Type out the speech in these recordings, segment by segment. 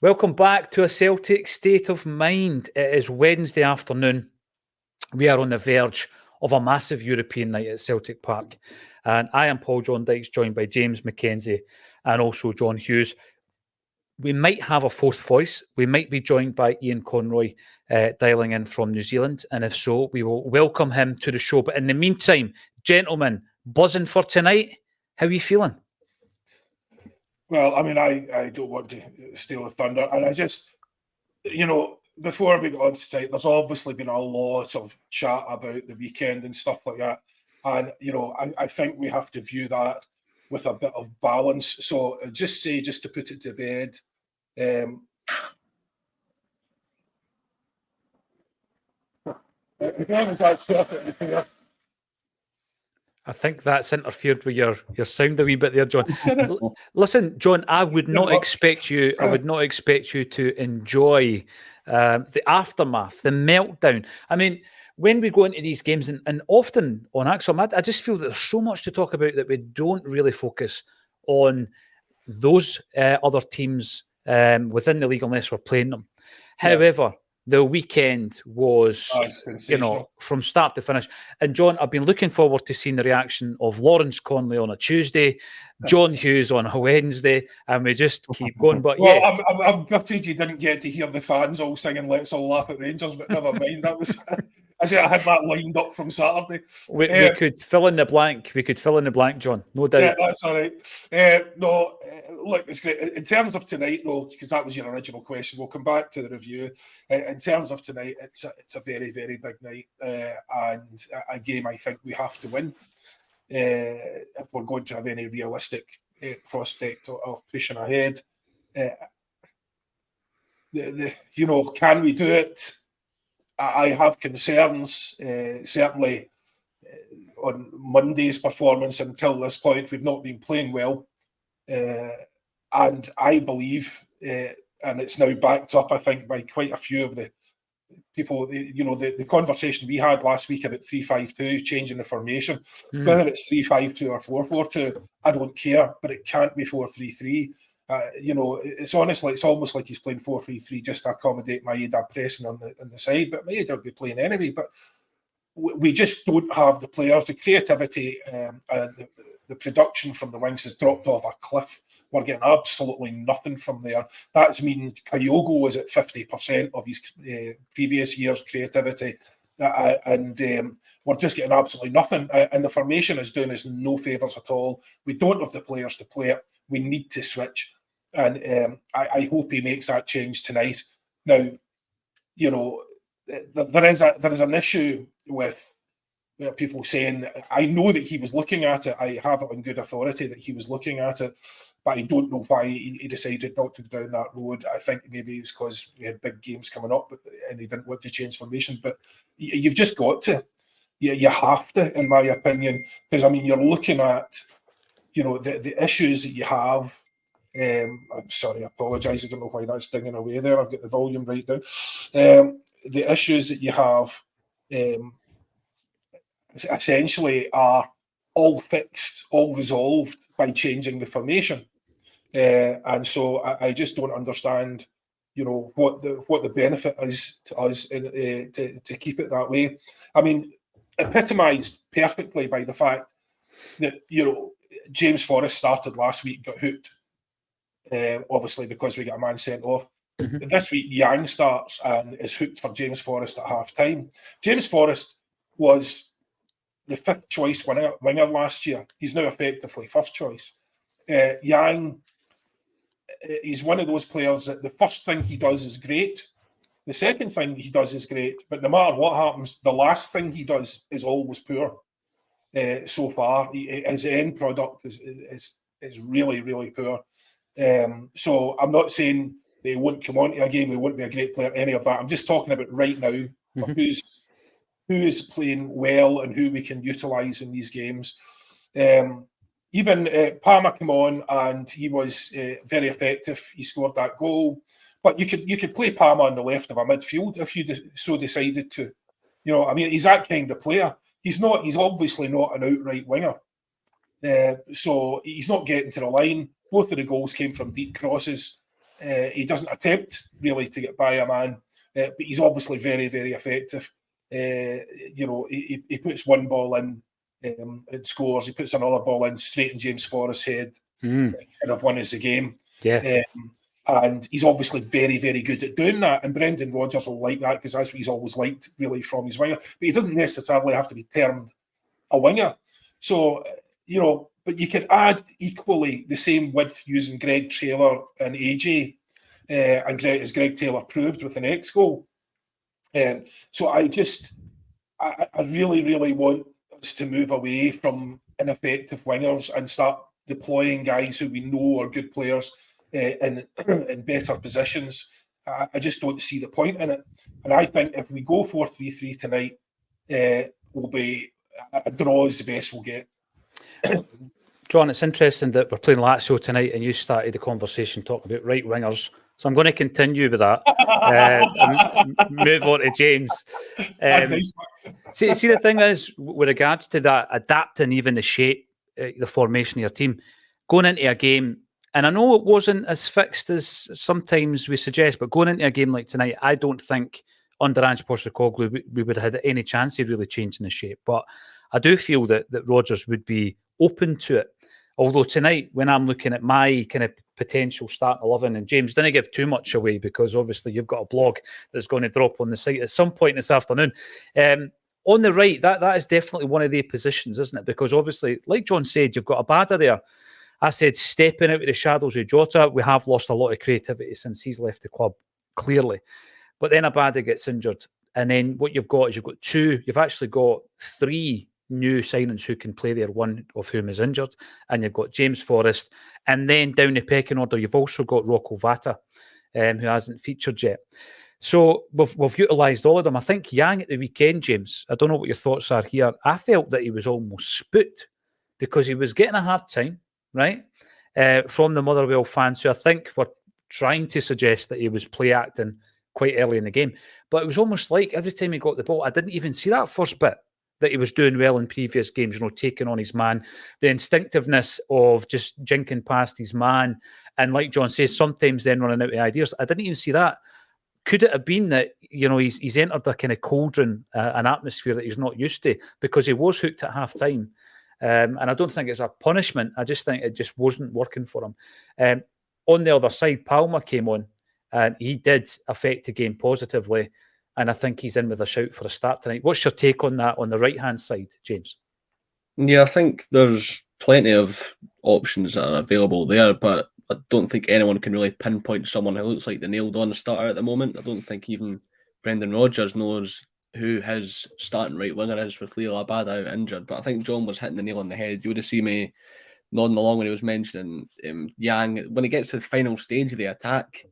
Welcome back to A Celtic State of Mind. It is Wednesday afternoon. We are on the verge of a massive European night at Celtic Park. And I am Paul John Dykes, joined by James Mackenzie and also John Hughes. We might have a fourth voice. We might be joined by Ian Conroy dialing in from New Zealand. And if so, we will welcome him to the show. But in the meantime, gentlemen, buzzing for tonight. How are you feeling? Well, I mean, I don't want to steal a thunder. And I just, before we got on tonight, there's obviously been a lot of chat about the weekend and stuff like that. And, I think we have to view that with a bit of balance. So just to put it to bed, I think that's interfered with your sound a wee bit there, John. Listen, John, I would not expect you to enjoy the aftermath, the meltdown. I mean, when we go into these games, and often on Acsom, I just feel that there's so much to talk about that we don't really focus on those other teams within the league unless we're playing them. Yeah. However, the weekend was, from start to finish. And John, I've been looking forward to seeing the reaction of Lawrence Conley on a Tuesday, John Hughes on a Wednesday, and we just keep going. But I'm gutted you didn't get to hear the fans all singing "Let's All Laugh at Rangers," but never mind. That was I had that lined up from Saturday. We could fill in the blank. We could fill in the blank, John. No doubt. Yeah, that's all right. Look, it's great. In terms of tonight, though, because that was your original question, we'll come back to the review. In terms of tonight, it's a very, very big night, and a game I think we have to win if we're going to have any realistic prospect of pushing ahead. Can we do it? I have concerns. Certainly, on Monday's performance until this point, we've not been playing well. And I believe, and it's now backed up, I think, by quite a few of the people, the conversation we had last week about 3-5-2, changing the formation, whether it's 3-5-2 or 4-4-2, I don't care, but it can't be 4-3-3. It's honestly, it's almost like he's playing 4-3-3 just to accommodate Maeda pressing on the side, but Maeda will be playing anyway. But we just don't have the players, the creativity, and the production from the wings has dropped off a cliff. We're getting absolutely nothing from there. That's mean Kyogo was at 50% of his previous year's creativity, and we're just getting absolutely nothing. And the formation is doing us no favours at all. We don't have the players to play it. We need to switch, and I hope he makes that change tonight. Now, there is an issue with people saying, I know that he was looking at it. I have it on good authority that he was looking at it, but I don't know why he decided not to go down that road. I think maybe it's because we had big games coming up and he didn't want to change formation. But you've just got to. You have to, in my opinion, because, I mean, you're looking at, the issues that you have. I'm sorry, I apologise. I don't know why that's dinging away there. I've got the volume right down. The issues that you have essentially are all fixed, all resolved by changing the formation. And so I just don't understand, what the benefit is to us to keep it that way. I mean, epitomised perfectly by the fact that, James Forrest started last week, got hooked, obviously because we got a man sent off. Mm-hmm. This week, Yang starts and is hooked for James Forrest at half-time. James Forrest was the fifth choice winger last year. He's now effectively first choice. Yang, he's one of those players that the first thing he does is great. The second thing he does is great, but no matter what happens, the last thing he does is always poor. So far, his end product is really, really poor. So I'm not saying they won't come onto a game, he won't be a great player, any of that. I'm just talking about right now, mm-hmm. who is playing well and who we can utilise in these games. Even Palmer came on and he was very effective. He scored that goal. But you could play Palmer on the left of a midfield if you so decided to. I mean, he's that kind of player. He's obviously not an outright winger. So he's not getting to the line. both of the goals came from deep crosses. He doesn't attempt really to get by a man, but he's obviously very, very effective. He puts one ball in and scores. He puts another ball in straight in James Forrest's head. Kind of won us the game. Yeah. And he's obviously very, very good at doing that. And Brendan Rodgers will like that because that's what he's always liked, really, from his winger. But he doesn't necessarily have to be termed a winger. So, but you could add equally the same width using Greg Taylor and AJ, as Greg Taylor proved with an X goal. So I really, really want us to move away from ineffective wingers and start deploying guys who we know are good players in better positions. I just don't see the point in it. And I think if we go 4-3-3 tonight, will be a draw is the best we'll get. John, it's interesting that we're playing Lazio tonight and you started the conversation talking about right wingers. So I'm going to continue with that and move on to James. See, the thing is, with regards to that, adapting even the shape, the formation of your team, going into a game, and I know it wasn't as fixed as sometimes we suggest, but going into a game like tonight, I don't think under Ange Postecoglou we would have had any chance of really changing the shape. But I do feel that Rodgers would be open to it. Although tonight, when I'm looking at my kind of potential starting 11, and James, didn't give too much away because obviously you've got a blog that's going to drop on the site at some point this afternoon. On the right, that is definitely one of the positions, isn't it? Because obviously, like John said, you've got Abada there. I said, stepping out of the shadows of Jota, we have lost a lot of creativity since he's left the club, clearly. But then Abada gets injured. And then what you've got is you've actually got three new signings who can play there, one of whom is injured. And you've got James Forrest. And then down the pecking order, you've also got Rocco Vata, who hasn't featured yet. So we've utilised all of them. I think Yang at the weekend, James, I don't know what your thoughts are here. I felt that he was almost spooked because he was getting a hard time, right, from the Motherwell fans, who I think were trying to suggest that he was play acting quite early in the game. But it was almost like every time he got the ball, I didn't even see that first bit that he was doing well in previous games, taking on his man, the instinctiveness of just jinking past his man. And like John says, sometimes then running out of ideas. I didn't even see that. Could it have been that, he's entered a kind of cauldron, an atmosphere that he's not used to, because he was hooked at half time? And I don't think it's a punishment. I just think it just wasn't working for him. On the other side, Palmer came on and he did affect the game positively. And I think he's in with a shout for a start tonight. What's your take on that on the right-hand side, James? Yeah, I think there's plenty of options that are available there, but I don't think anyone can really pinpoint someone who looks like the nailed-on starter at the moment. I don't think even Brendan Rodgers knows who his starting right winger is with Leo Abada out injured. But I think John was hitting the nail on the head. You would have seen me nodding along when he was mentioning Yang. When he gets to the final stage of the attack,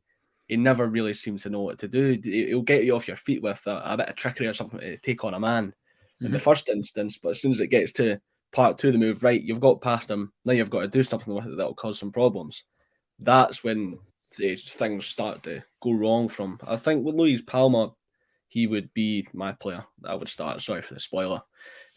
he never really seems to know what to do. He'll get you off your feet with a bit of trickery or something to take on a man in the first instance. But as soon as it gets to part two of the move, right, you've got past him. Now you've got to do something with it that'll cause some problems. That's when things start to go wrong from. I think with Luis Palma, he would be my player that I would start. Sorry for the spoiler.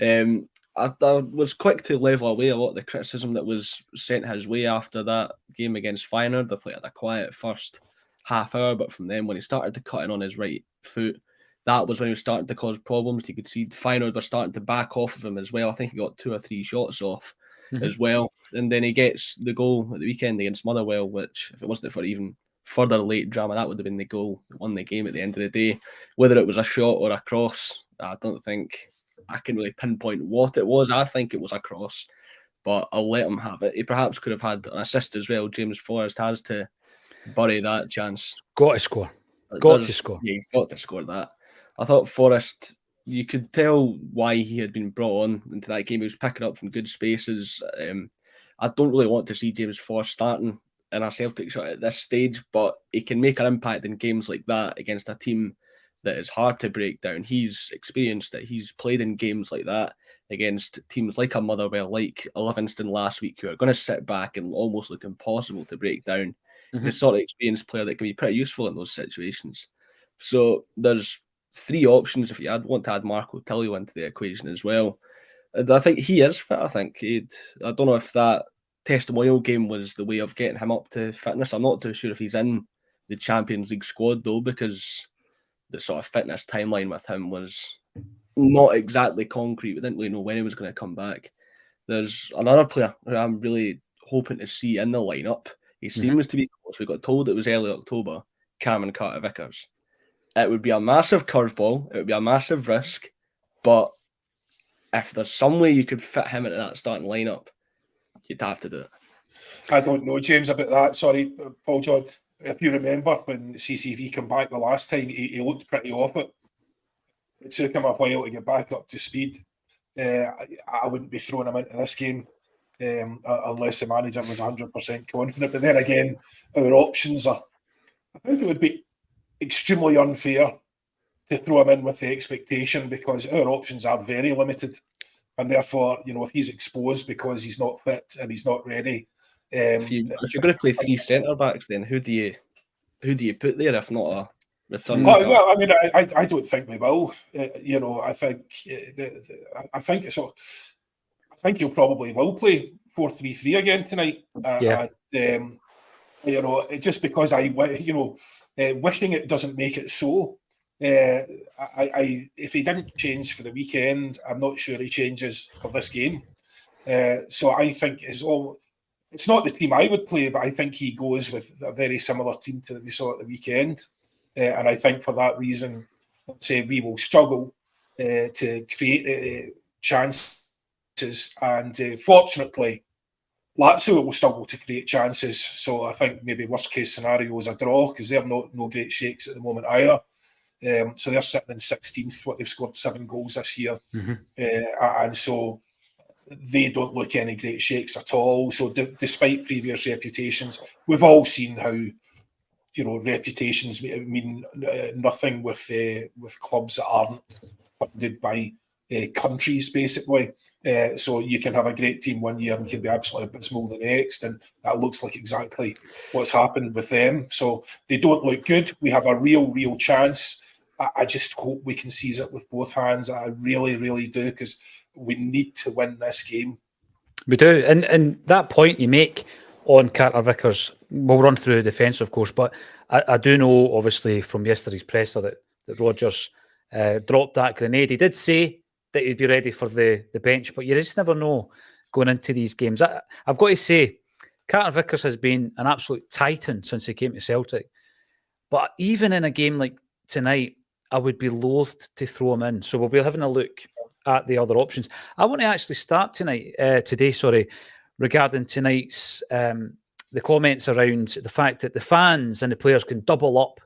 I was quick to level away a lot of the criticism that was sent his way after that game against Feyenoord. I thought he had a quiet first half hour, but from then when he started to cut in on his right foot, that was when he was starting to cause problems. You could see Feyenoord were starting to back off of him as well. I think he got 2 or 3 shots off as well. And then he gets the goal at the weekend against Motherwell, which if it wasn't for even further late drama, that would have been the goal that won the game at the end of the day. Whether it was a shot or a cross, I don't think I can really pinpoint what it was. I think it was a cross, but I'll let him have it. He perhaps could have had an assist as well. James Forrest has to bury that chance. Got to score. Yeah, he's got to score that. I thought Forrest, you could tell why he had been brought on into that game. He was picking up from good spaces. I don't really want to see James Forrest starting in a Celtic shot at this stage, but he can make an impact in games like that against a team that is hard to break down. He's experienced it. He's played in games like that against teams like a Motherwell, like a Livingston last week, who are going to sit back and almost look impossible to break down. The sort of experienced player that can be pretty useful in those situations. So there's 3 options if you want to add Marco Tilio into the equation as well. And I think he is fit. I don't know if that testimonial game was the way of getting him up to fitness. I'm not too sure if he's in the Champions League squad though, because the sort of fitness timeline with him was not exactly concrete. We didn't really know when he was going to come back. There's another player who I'm really hoping to see in the lineup. He seems to be close. We got told it was early October. Cameron Carter-Vickers. It would be a massive curveball. It would be a massive risk. But if there's some way you could fit him into that starting lineup, you'd have to do it. I don't know, James, about that. Sorry, Paul John. If you remember when CCV came back the last time, he looked pretty off it. It took him a while to get back up to speed. I wouldn't be throwing him into this game unless the manager was 100% confident. But then again, our options are... I think it would be extremely unfair to throw him in with the expectation, because our options are very limited. And therefore, if he's exposed because he's not fit and he's not ready... if you're going to play three centre-backs, then who do you put there if not a return? Well, I mean, I don't think we will. I think he'll probably will play 4-3-3 again tonight. And, just because wishing it doesn't make it so. If he didn't change for the weekend, I'm not sure he changes for this game. So I think it's not the team I would play, but I think he goes with a very similar team to that we saw at the weekend. And I think for that reason, we will struggle to create chances. And fortunately, Lazio will struggle to create chances. So I think maybe worst case scenario is a draw, because they're no great shakes at the moment either. So they're sitting in 16th, they've scored 7 goals this year. And so they don't look any great shakes at all. So despite previous reputations, we've all seen how reputations mean nothing with clubs that aren't funded by countries, basically. So you can have a great team one year and you can be absolutely abysmal the next, and that looks like exactly what's happened with them. So they don't look good. We have a real chance. I just hope we can seize it with both hands. I really, really do, because we need to win this game. We do. And that point you make on Carter-Vickers, we'll run through the defence, of course, but I do know, obviously, from yesterday's presser that Rodgers dropped that grenade. He did say that he'd be ready for the bench, but you just never know going into these games. I've got to say, Carter-Vickers has been an absolute titan since he came to Celtic. But even in a game like tonight, I would be loath to throw him in. So we'll be having a look at the other options. I want to actually start today, regarding tonight's the comments around the fact that the fans and the players can double up,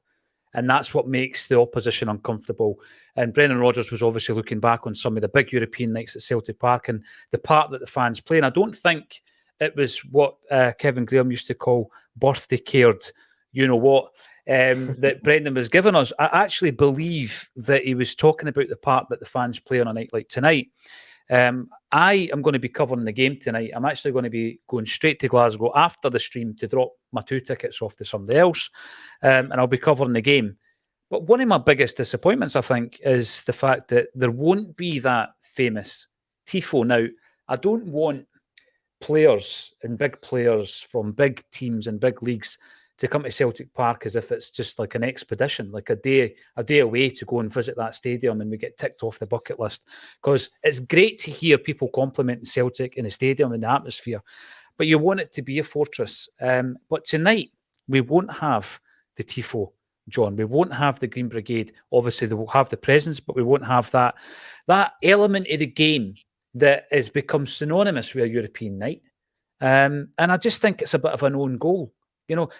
and that's what makes the opposition uncomfortable. And Brendan Rodgers was obviously looking back on some of the big European nights at Celtic Park and the part that the fans play. And I don't think it was what Kevin Graham used to call birthday cared, that Brendan was giving us. I actually believe that he was talking about the part that the fans play on a night like tonight. I am going to be covering the game tonight. I'm actually going to be going straight to Glasgow after the stream to drop my 2 tickets off to somebody else, and I'll be covering the game. But one of my biggest disappointments, I think, is the fact that there won't be that famous tifo. Now, I don't want players and big players from big teams and big leagues to come to Celtic Park as if it's just like an expedition, like a day away to go and visit that stadium and we get ticked off the bucket list. Because it's great to hear people complimenting Celtic in the stadium and the atmosphere, but you want it to be a fortress. But tonight, we won't have the tifo, John. We won't have the Green Brigade. Obviously, they will have the presence, but we won't have that element of the game that has become synonymous with a European night. And I just think it's a bit of an own goal.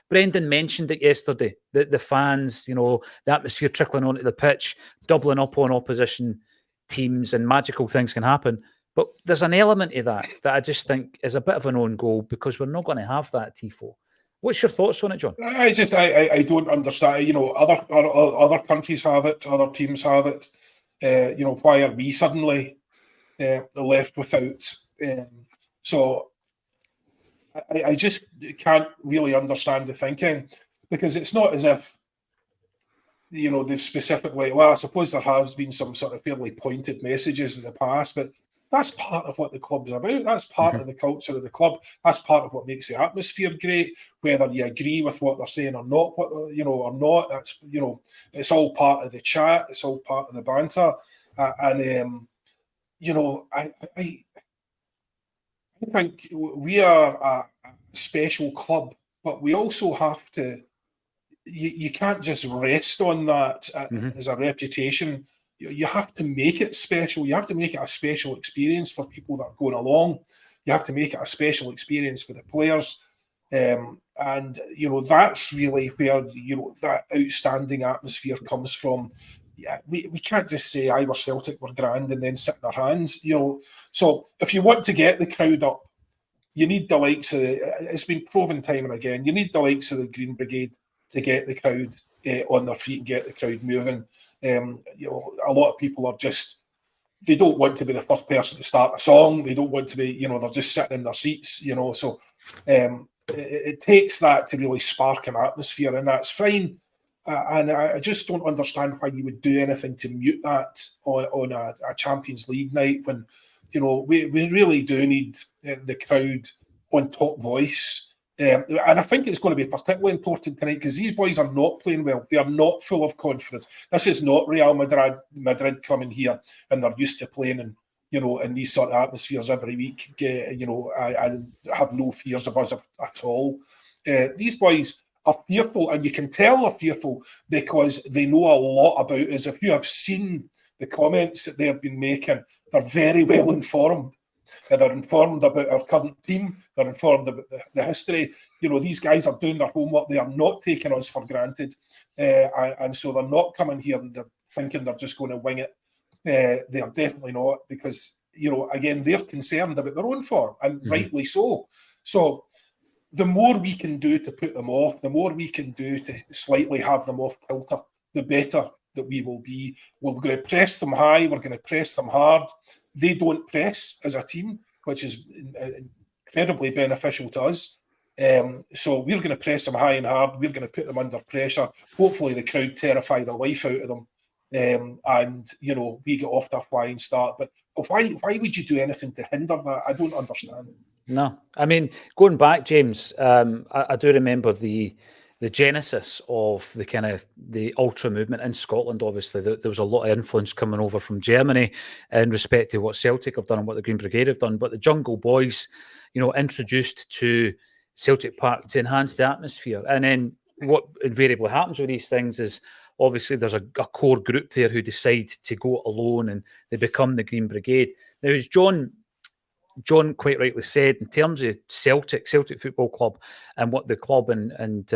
Brendan mentioned it yesterday, the fans, the atmosphere trickling onto the pitch, doubling up on opposition teams, and magical things can happen. But there's an element of that I just think is a bit of an own goal, because we're not going to have that tifo. What's your thoughts on it, John? I don't understand. Other countries have it, other teams have it. Why are we suddenly left without? So I just can't really understand the thinking, because it's not as if, they've specifically, well, I suppose there has been some sort of fairly pointed messages in the past, but That's part of what the club's about. That's part of the culture of the club. That's part of what makes the atmosphere great. Whether you agree with what they're saying or not, or not, that's it's all part of the chat. It's all part of the banter, I think we are a special club, but we also have to. You can't just rest on that as a reputation. You have to make it special. You have to make it a special experience for people that are going along. You have to make it a special experience for the players. And that's really where that outstanding atmosphere comes from. Yeah, we can't just say we're Celtic, we're grand, and then sit in our hands. So if you want to get the crowd up, you need the likes of it's been proven time and again. You need the likes of the Green Brigade to get the crowd on their feet and get the crowd moving. A lot of people are they don't want to be the first person to start a song. They don't want to be, they're just sitting in their seats, So it takes that to really spark an atmosphere, and that's fine. And I just don't understand why you would do anything to mute that on a Champions League night when, we really do need the crowd on top voice. And I think it's going to be particularly important tonight because these boys are not playing well. They are not full of confidence. This is not Real Madrid coming here and they're used to playing in these sort of atmospheres every week. I have no fears of us at all. These boys are fearful, and you can tell they're fearful because they know a lot about us. If you have seen the comments that they have been making, they're very well informed. They're informed about our current team. They're informed about the history. These guys are doing their homework. They are not taking us for granted. And so they're not coming here and they're thinking they're just going to wing it. They are definitely not because, again, they're concerned about their own form, and rightly so. So the more we can do to put them off, the more we can do to slightly have them off kilter, the better that we will be. We're going to press them high. We're going to press them hard. They don't press as a team, which is incredibly beneficial to us. So we're going to press them high and hard. We're going to put them under pressure. Hopefully the crowd terrify the life out of them. And we get off to a flying start. But why would you do anything to hinder that? I don't understand. No, I mean, going back, James, I do remember the genesis of the ultra movement in Scotland. Obviously, there was a lot of influence coming over from Germany in respect to what Celtic have done and what the Green Brigade have done. But the Jungle Boys, introduced to Celtic Park to enhance the atmosphere. And then what invariably happens with these things is obviously there's a core group there who decide to go alone and they become the Green Brigade. Now, as John quite rightly said, in terms of Celtic Football Club and what the club and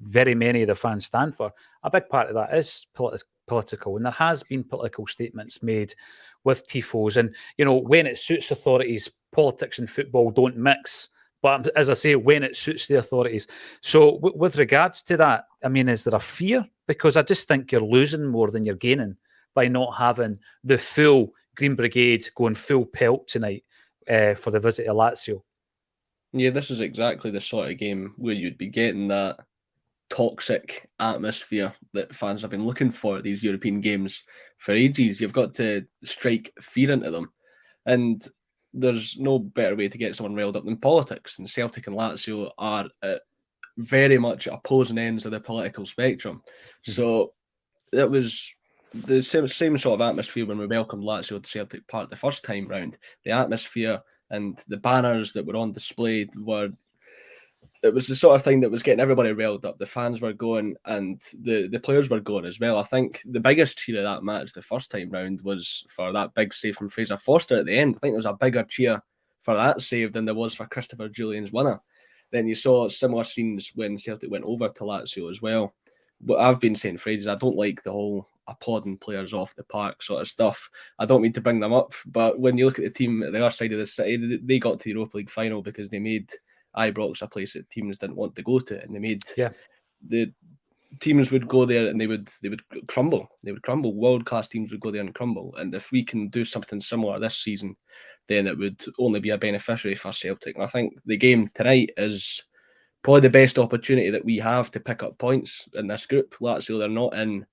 very many of the fans stand for, a big part of that is political. And there has been political statements made with tifos. And, when it suits authorities, politics and football don't mix. But as I say, when it suits the authorities. So with regards to that, I mean, is there a fear? Because I just think you're losing more than you're gaining by not having the full Green Brigade going full pelt tonight for the visit to Lazio. Yeah, this is exactly the sort of game where you'd be getting that toxic atmosphere that fans have been looking for at these European games for ages. You've got to strike fear into them. And there's no better way to get someone riled up than politics. And Celtic and Lazio are at very much opposing ends of the political spectrum. So it was the same sort of atmosphere when we welcomed Lazio to Celtic Park the first time round. The atmosphere and the banners that were on display it was the sort of thing that was getting everybody riled up. The fans were going and the players were going as well. I think the biggest cheer of that match the first time round was for that big save from Fraser Foster at the end. I think there was a bigger cheer for that save than there was for Christopher Julian's winner. Then you saw similar scenes when Celtic went over to Lazio as well. But I've been saying for ages, I don't like the whole applauding players off the park sort of stuff. I don't mean to bring them up, but when you look at the team at the other side of the city, they got to the Europa League final because they made Ibrox a place that teams didn't want to go to, and they made the teams would go there and they would crumble. They would crumble. World-class teams would go there and crumble. And if we can do something similar this season, then it would only be a beneficiary for Celtic. And I think the game tonight is probably the best opportunity that we have to pick up points in this group. Lazio, they're not in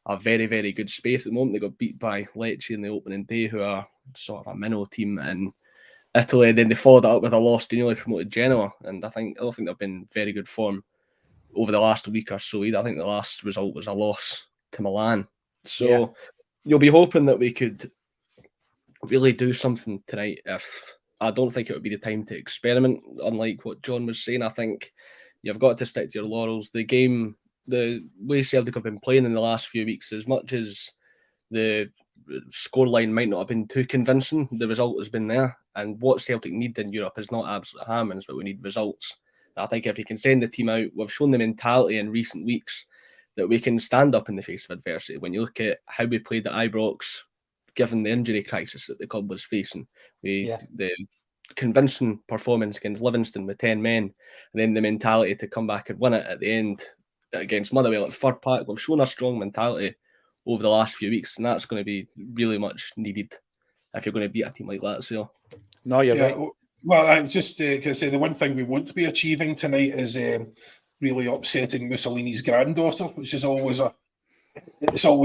a very, very good space at the moment. They got beat by Lecce in the opening day, who are sort of a minnow team in Italy, and then they followed it up with a loss to newly promoted Genoa, and I don't think they've been very good form over the last week or so either. I think the last result was a loss to Milan. So you'll be hoping that we could really do something tonight. If I don't think it would be the time to experiment, unlike what John was saying. I think you've got to stick to your laurels. The way Celtic have been playing in the last few weeks, as much as the scoreline might not have been too convincing, the result has been there. And what Celtic need in Europe is not absolute hammers, but we need results. I think if you can send the team out, we've shown the mentality in recent weeks that we can stand up in the face of adversity. When you look at how we played at Ibrox, given the injury crisis that the club was facing, the convincing performance against Livingston with 10 men, and then the mentality to come back and win it at the end against Motherwell at Fir Park, we've shown a strong mentality over the last few weeks, and that's going to be really much needed if you're going to beat a team like Lazio. No, you're right. Well, I just going to say the one thing we won't be achieving tonight is really upsetting Mussolini's granddaughter, which is always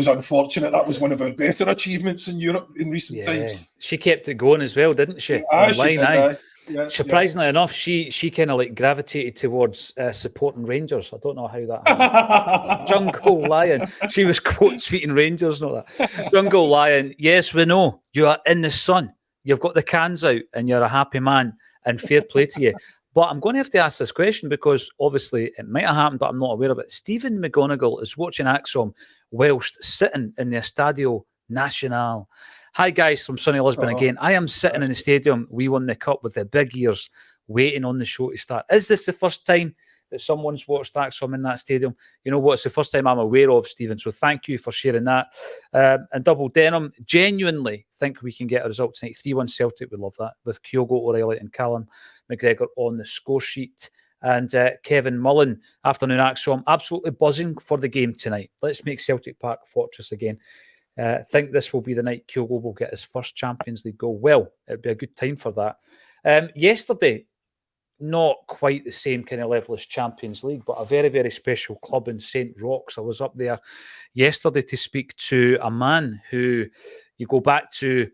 unfortunate. That was one of our better achievements in Europe in recent times. She kept it going as well, didn't she? Surprisingly enough, she kind of like gravitated towards supporting Rangers. I don't know how that happened. Jungle Lion. She was quote tweeting Rangers, not that. Jungle Lion. Yes, we know you are in the sun. You've got the cans out, and you're a happy man. And fair play to you. But I'm going to have to ask this question because obviously it might have happened, but I'm not aware of it. Stephen McGonigal is watching Acsom whilst sitting in the Estadio Nacional. Hi guys from sunny Lisbon again. I am sitting in the stadium. We won the cup with the big ears waiting on the show to start. Is this the first time that someone's watched Acsom in that stadium? You know what? It's the first time I'm aware of, Stephen. So thank you for sharing that. And Double Denim, genuinely think we can get a result tonight. 3-1 Celtic, we love that. With Kyogo O'Reilly and Callum McGregor on the score sheet. And Kevin Mullen, afternoon Acsom, absolutely buzzing for the game tonight. Let's make Celtic Park a fortress again. Think this will be the night Kyogo will get his first Champions League goal. Well, it'd be a good time for that. Yesterday, not quite the same kind of level as Champions League, but a very, very special club in St. Roch's. I was up there yesterday to speak to a man who, you go back to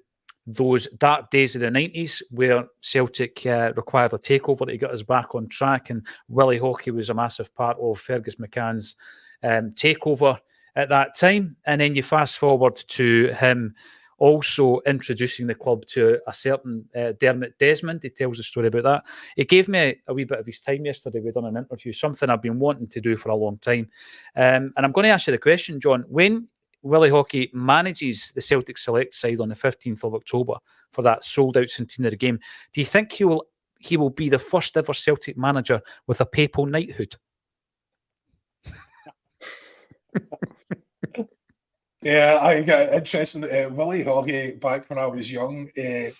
those dark days of the 90s where Celtic required a takeover to get us back on track, and Willie Hockey was a massive part of Fergus McCann's takeover at that time. And then you fast forward to him also introducing the club to a certain Dermot Desmond. He tells a story about that. He gave me a wee bit of his time yesterday. We've done an interview, something I've been wanting to do for a long time. And I'm going to ask you the question, John. When Willie Hockey manages the Celtic Select side on the 15th of October for that sold-out centenary game, do you think he will be the first ever Celtic manager with a papal knighthood? Yeah, I got interesting. Willie Hockey, back when I was young, gave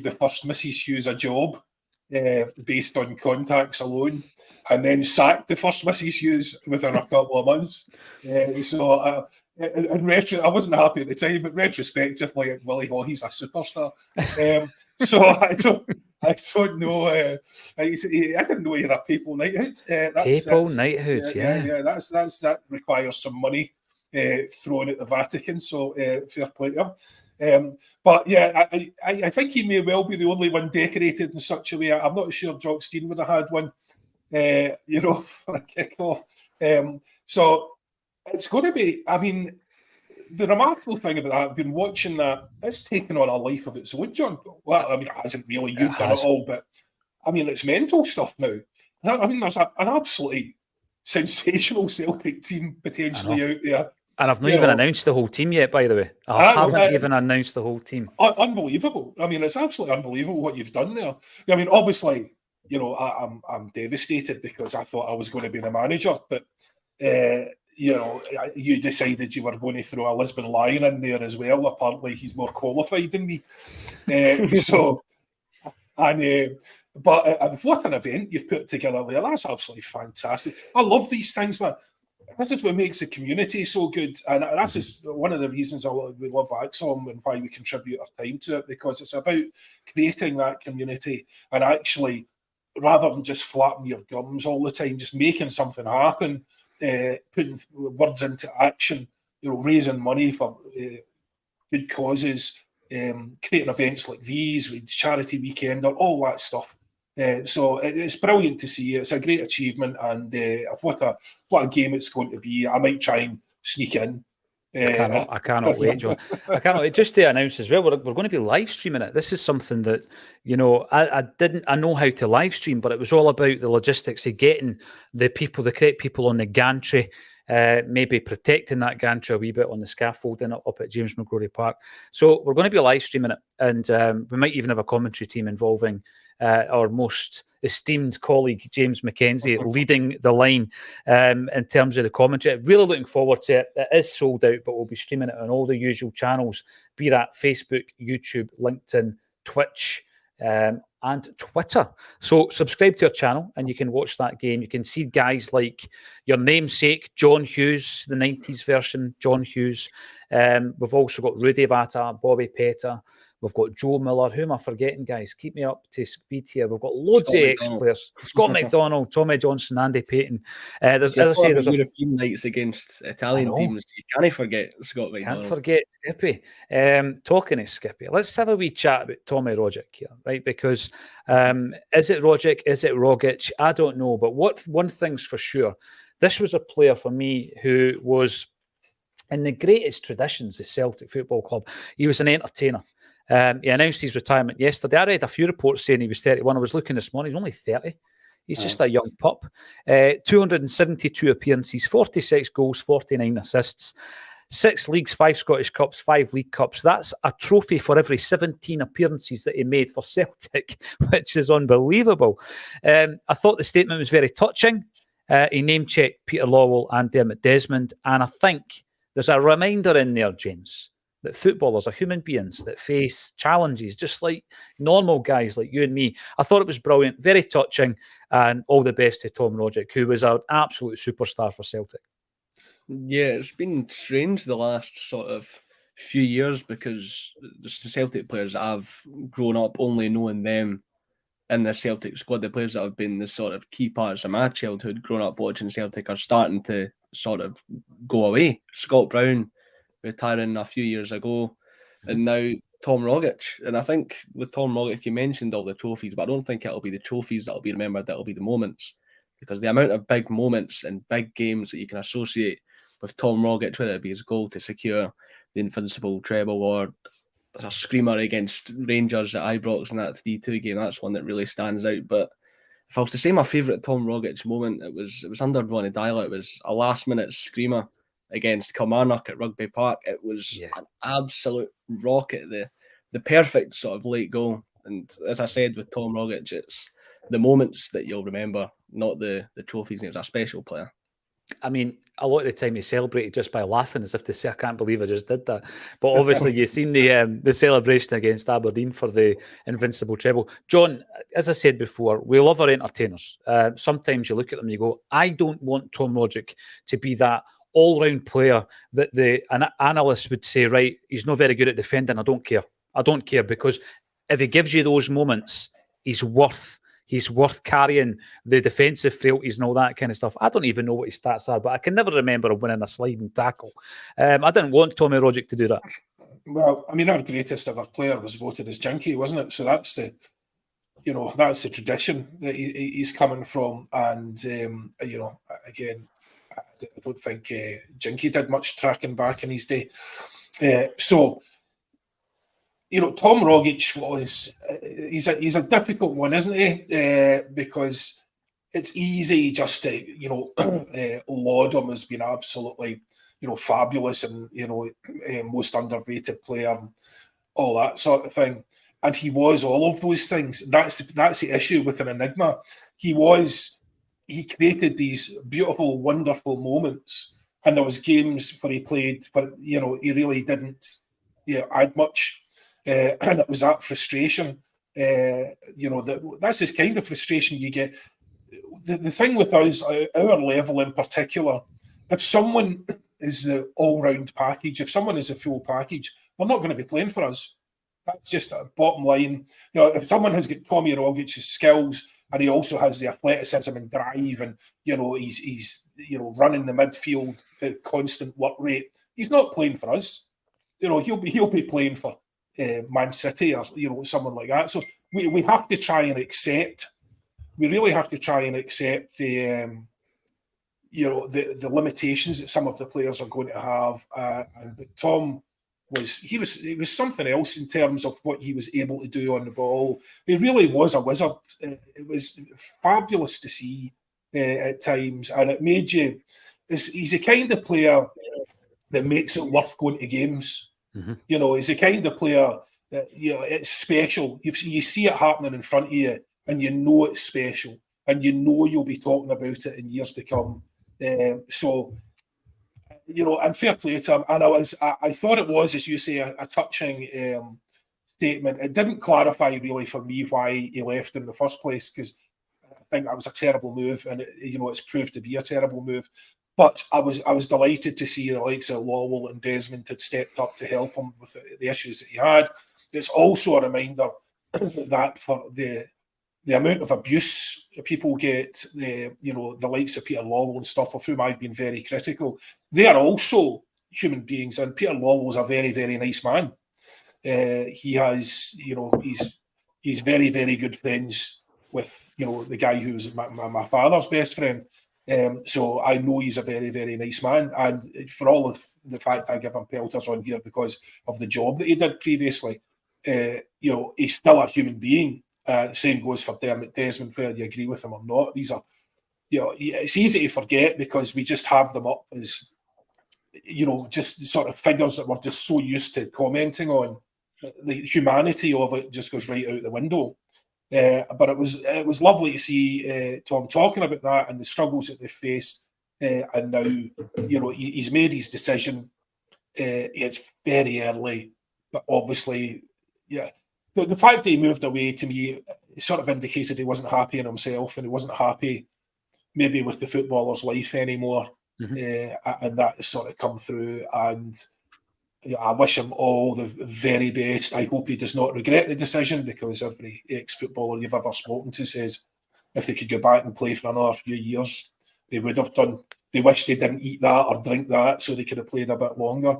the first Mrs. Hughes a job based on contacts alone, and then sacked the first Mrs. Hughes within a couple of months. So, in retro, I wasn't happy at the time, but retrospectively, Willie Hockey's a superstar. So I don't know. I didn't know you had a papal knighthood. Knighthood, yeah. That requires some money thrown at the Vatican, so fair play to him. But yeah, I think he may well be the only one decorated in such a way. I'm not sure Jock Stein would have had one, for a kick-off. So it's going to be, I mean, the remarkable thing about that, I've been watching that, it's taken on a life of its own, John. Well, I mean, it hasn't really, you've done it all, but I mean, it's mental stuff now. I mean, there's an absolutely sensational Celtic team potentially out there. And I've not even announced the whole team yet, by the way. I haven't even announced the whole team. Unbelievable. I mean, it's absolutely unbelievable what you've done there. I mean, obviously, I'm devastated because I thought I was going to be the manager, but, you decided you were going to throw a Lisbon Lion in there as well. Apparently, he's more qualified than me. But what an event you've put together there. That's absolutely fantastic. I love these things, man. This is what makes the community so good. And that's just one of the reasons we love Acsom and why we contribute our time to it, because it's about creating that community and actually, rather than just flapping your gums all the time, just making something happen, putting words into action, raising money for good causes, creating events like these with charity weekend or all that stuff. So it's brilliant to see. It's a great achievement, and what a game it's going to be. I might try and sneak in. I cannot wait, John. I cannot wait. Just to announce as well, we're going to be live streaming it. This is something that, I know how to live stream, but it was all about the logistics of getting the correct people on the gantry, maybe protecting that gantry a wee bit on the scaffolding up at James McGrory Park. So we're going to be live streaming it, and we might even have a commentary team involving our most esteemed colleague James McKenzie leading the line in terms of the commentary. Really looking forward to it. It is sold out, but we'll be streaming it on all the usual channels, be that Facebook, YouTube, LinkedIn, Twitch, and Twitter. So subscribe to our channel and you can watch that game. You can see guys like your namesake, John Hughes, the 90s version, John Hughes. We've also got Rudy Vata, Bobby Petta. We've got Joe Miller. Who am I forgetting, guys? Keep me up to speed here. We've got loads of ex-players. Scott McDonald, Tommy Johnson, Andy Payton. There's European nights against Italian teams. You can't forget Scott McDonald. Can't forget Skippy. Talking of Skippy, let's have a wee chat about Tommy Rogic here, right? Because is it Rogic? Is it Rogic? I don't know. But one thing's for sure, this was a player for me who was in the greatest traditions of Celtic Football Club. He was an entertainer. He announced his retirement yesterday. I read a few reports saying he was 31. I was looking this morning. He's only 30. He's just a young pup. 272 appearances, 46 goals, 49 assists, 6 leagues, 5 Scottish Cups, 5 League Cups. That's a trophy for every 17 appearances that he made for Celtic, which is unbelievable. I thought the statement was very touching. He name-checked Peter Lawwell and Dermot Desmond. And I think there's a reminder in there, James, that footballers are human beings that face challenges just like normal guys like you and me. I thought it was brilliant, very touching, and all the best to Tom Rogic, who was an absolute superstar for Celtic. Yeah, it's been strange the last sort of few years because the Celtic players that have grown up only knowing them in the Celtic squad, the players that have been the sort of key parts of my childhood growing up watching Celtic are starting to sort of go away. Scott Brown retiring a few years ago, and now Tom Rogic. And I think with Tom Rogic, you mentioned all the trophies, but I don't think it'll be the trophies that'll be remembered, that'll be the moments. Because the amount of big moments and big games that you can associate with Tom Rogic, whether it be his goal to secure the invincible treble or a screamer against Rangers at Ibrox in that 3-2 game, that's one that really stands out. But if I was to say my favourite Tom Rogic moment, it was under Ronnie Dyler. It was a last-minute screamer against Kilmarnock at Rugby Park. It was an absolute rocket, the perfect sort of late goal. And as I said with Tom Rogic, it's the moments that you'll remember, not the trophies. And he was a special player. I mean, a lot of the time he celebrated just by laughing as if to say, I can't believe I just did that. But obviously you've seen the celebration against Aberdeen for the invincible treble. John, as I said before, we love our entertainers. Sometimes you look at them and you go, I don't want Tom Rogic to be that all-round player that an analyst would say, right, he's not very good at defending. I don't care. I don't care, because if he gives you those moments, he's worth carrying the defensive frailties and all that kind of stuff. I don't even know what his stats are, but I can never remember him winning a sliding tackle. I didn't want Tommy Rogic to do that. Well, I mean, our greatest ever player was voted as Jinky, wasn't it? So that's the tradition that he's coming from. And, again, I don't think Jinky did much tracking back in his day. Tom Rogic he's a difficult one, isn't he? Because it's easy just to, laud him as being absolutely, fabulous and, most underrated player, and all that sort of thing. And he was all of those things. That's the issue with an enigma. He created these beautiful, wonderful moments, and there was games where he played, but he really didn't add much, and it was that frustration. That's the kind of frustration you get. The thing with us, our level in particular, if someone is the all-round package, if someone is a full package, they're not going to be playing for us. That's just a bottom line. If someone has got Tommy Rogic's skills, and he also has the athleticism and drive, and he's running the midfield at constant work rate, he's not playing for us. He'll be playing for Man City or someone like that. So we have to try and accept. We really have to try and accept the limitations that some of the players are going to have. And Tom was something else in terms of what he was able to do on the ball. He really was a wizard. It was fabulous to see at times, and it made you. He's the kind of player that makes it worth going to games. Mm-hmm. He's the kind of player that it's special. You see it happening in front of you, and you know it's special, and you know you'll be talking about it in years to come. So, and fair play to him. And I thought it was, as you say, a touching statement. It didn't clarify really for me why he left in the first place, because I think that was a terrible move, and it's proved to be a terrible move. But I was delighted to see the likes of Lawwell and Desmond had stepped up to help him with the issues that he had. It's also a reminder that for the amount of abuse people get, the likes of Peter Lawwell and stuff, of whom I've been very critical, they are also human beings. And Peter Lawwell's a very, very nice man. He has, he's very, very good friends with, the guy who's my father's best friend. So I know he's a very, very nice man. And for all of the fact I give him pelters on here because of the job that he did previously, he's still a human being. Same goes for Desmond, whether you agree with him or not. These are, it's easy to forget because we just have them up as, just sort of figures that we're just so used to commenting on. The humanity of it just goes right out the window. But it was lovely to see Tom talking about that and the struggles that they faced. And now, he's made his decision. It's very early, but obviously, yeah. The fact that he moved away, to me, sort of indicated he wasn't happy in himself and he wasn't happy maybe with the footballer's life anymore. Mm-hmm. And that has sort of come through. And I wish him all the very best. I hope he does not regret the decision, because every ex-footballer you've ever spoken to says if they could go back and play for another few years, they would have done. They wish they didn't eat that or drink that so they could have played a bit longer.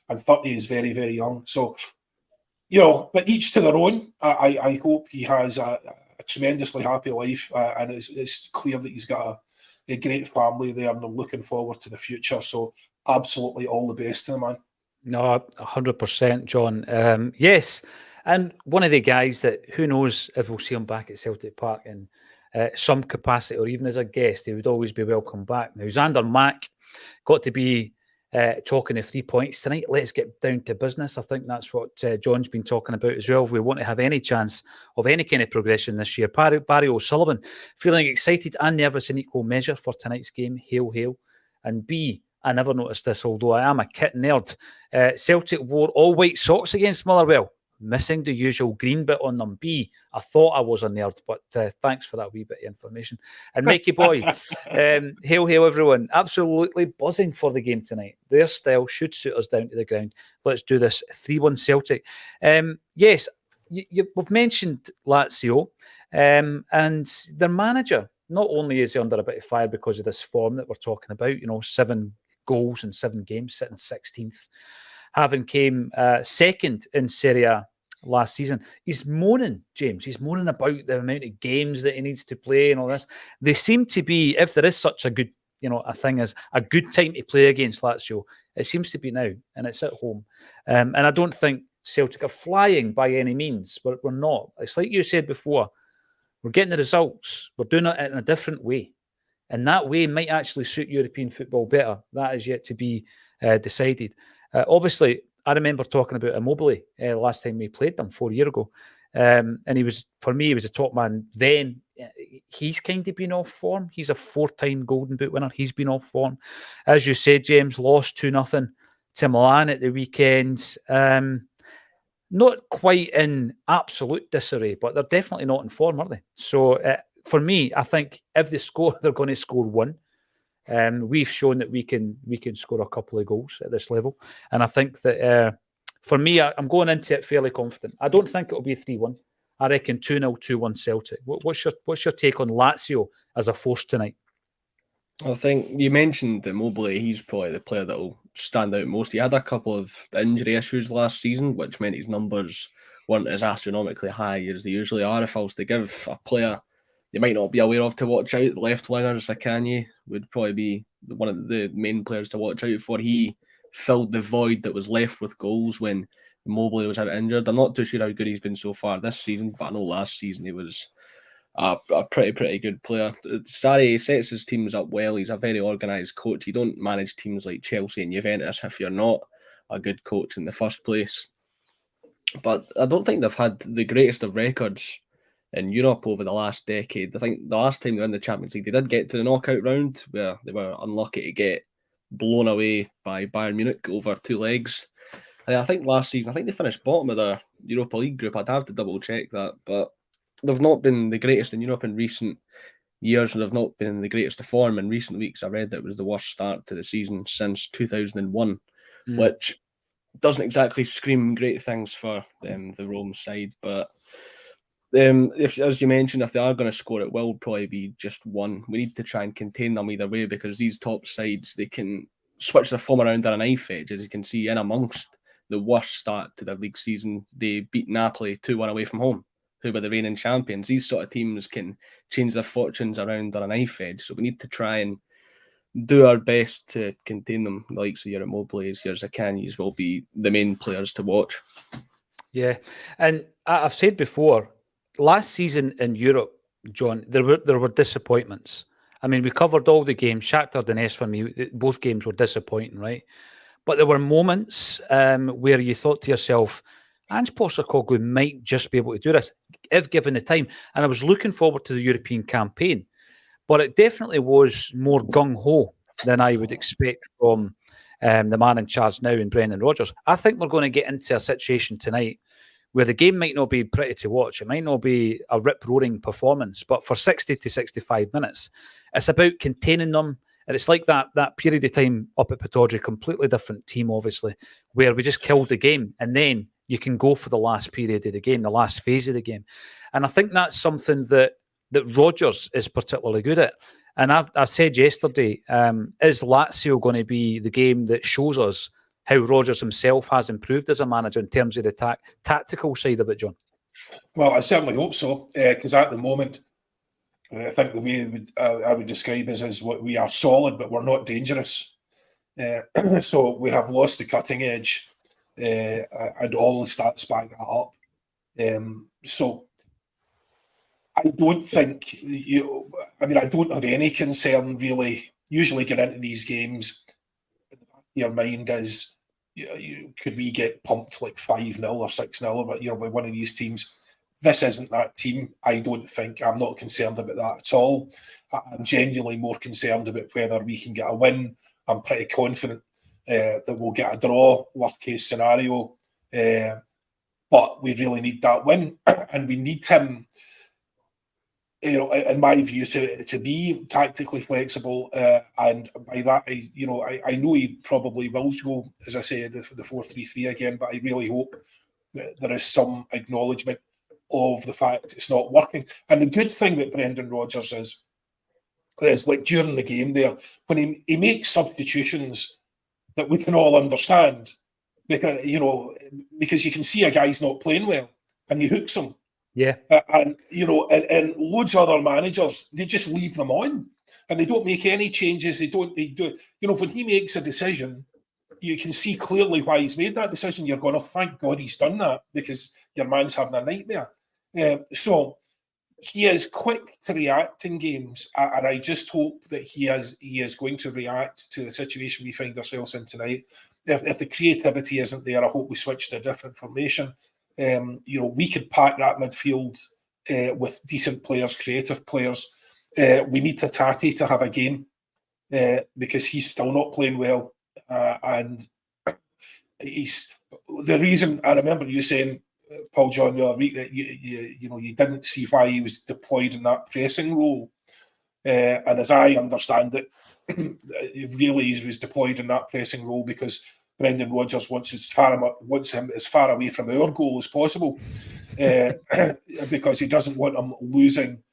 And 30 is very, very young. So, but each to their own. I hope he has a tremendously happy life, and it's clear that he's got a great family there, and they're looking forward to the future. So absolutely all the best to the man. No, 100%, John. Yes, and one of the guys that, who knows if we'll see him back at Celtic Park in some capacity, or even as a guest, he would always be welcome back. Now, Xander Mack got to be talking of 3 points tonight. Let's get down to business. I think that's what John's been talking about as well. If we want to have any chance of any kind of progression this year, Barry O'Sullivan feeling excited and nervous in equal measure for tonight's game. Hail, hail. And B, I never noticed this, although I am a kit nerd. Celtic wore all white socks against Motherwell, missing the usual green bit on them. B, I thought I was a nerd, but thanks for that wee bit of information. And Mikey Boy, hail, hail, everyone. Absolutely buzzing for the game tonight. Their style should suit us down to the ground. Let's do this. 3-1 Celtic. Yes, we've mentioned Lazio, and their manager. Not only is he under a bit of fire because of this form that we're talking about, 7 goals in 7 games, sitting 16th, having came second in Serie A last season. He's moaning, James. He's moaning about the amount of games that he needs to play and all this. They seem to be, if there is such a good, a thing as a good time to play against Lazio, it seems to be now, and it's at home. And I don't think Celtic are flying by any means. We're not. It's like you said before, we're getting the results. We're doing it in a different way. And that way might actually suit European football better. That is yet to be decided. Obviously, I remember talking about Immobile last time we played them 4 years ago. And he was a top man then. He's kind of been off form. He's a 4-time Golden Boot winner. He's been off form. As you said, James, lost 2-0 to Milan at the weekend. Not quite in absolute disarray, but they're definitely not in form, are they? So for me, I think if they score, they're going to score 1. We've shown that we can score a couple of goals at this level, and I think that for me, I'm going into it fairly confident. I don't think it'll be 3-1. I reckon 2-0, 2-1 Celtic. What's your take on Lazio as a force tonight? I think you mentioned that Mobley, he's probably the player that will stand out most. He had a couple of injury issues last season, which meant his numbers weren't as astronomically high as they usually are. If I was to give a player you might not be aware of to watch out, the left winger, Sakanye, would probably be one of the main players to watch out for. He filled the void that was left with goals when Mobley was out injured. I'm not too sure how good he's been so far this season, but I know last season he was a pretty good player. Sarri sets his teams up well. He's a very organised coach. You don't manage teams like Chelsea and Juventus if you're not a good coach in the first place. But I don't think they've had the greatest of records in Europe over the last decade. I think the last time they were in the Champions League, they did get to the knockout round where they were unlucky to get blown away by Bayern Munich over two legs. And I think last season, they finished bottom of their Europa League group. I'd have to double check that, but they've not been the greatest in Europe in recent years, and they've not been in the greatest of form in recent weeks. I read that it was the worst start to the season since 2001, which doesn't exactly scream great things for the Rome side. But if, as you mentioned, if they are going to score, it will probably be just one. We need to try and contain them either way, because these top sides, they can switch their form around on a knife edge. As you can see, in amongst the worst start to their league season, they beat Napoli 2-1 away from home, who were the reigning champions. These sort of teams can change their fortunes around on a knife edge. So we need to try and do our best to contain them. The likes of your Immobiles, your Zakanyis will be the main players to watch. Yeah, and I've said before, last season in Europe, John, there were disappointments. I mean, we covered all the games. Shakhtar Donetsk, for me, both games were disappointing, right? But there were moments where you thought to yourself, Ange Postecoglou might just be able to do this if given the time. And I was looking forward to the European campaign, but it definitely was more gung-ho than I would expect from the man in charge now in Brendan Rodgers. I think we're going to get into a situation tonight where the game might not be pretty to watch. It might not be a rip-roaring performance, but for 60 to 65 minutes, it's about containing them. And it's like that period of time up at Pittodrie, completely different team, obviously, where we just killed the game. And then you can go for the last period of the game, the last phase of the game. And I think that's something that Rodgers is particularly good at. And I said yesterday, is Lazio going to be the game that shows us how Rodgers himself has improved as a manager in terms of the tactical side of it, John? Well, I certainly hope so, because at the moment, I think the way I would describe us as what we are solid, but we're not dangerous. So we have lost the cutting edge, and all the stats back that up. So I don't think I don't have any concern really. Usually, get into these games, your mind is, could we get pumped like 5-0 or 6-0? But by one of these teams. This isn't that team. I don't think. I'm not concerned about that at all. I'm genuinely more concerned about whether we can get a win. I'm pretty confident that we'll get a draw, worst case scenario. But we really need that win, and we need him, in my view, to be tactically flexible. And by that, I know he probably will go, as I say, the 4-3-3 again. But I really hope that there is some acknowledgement of the fact it's not working. And the good thing with Brendan Rodgers is like during the game there, when he makes substitutions that we can all understand, because you can see a guy's not playing well and he hooks him. Yeah. And loads of other managers, they just leave them on and they don't make any changes. They do, when he makes a decision, you can see clearly why he's made that decision. You're going, oh, thank God he's done that, because your man's having a nightmare. So he is quick to react in games, and I just hope that he is going to react to the situation we find ourselves in tonight. If the creativity isn't there, I hope we switch to a different formation. We could pack that midfield with decent players, creative players. We need Tati to have a game because he's still not playing well. And he's the reason. I remember you saying, Paul John, the other week that you didn't see why he was deployed in that pressing role, and as I understand it, really he was deployed in that pressing role because Brendan Rodgers wants him as far away from our goal as possible, because he doesn't want him losing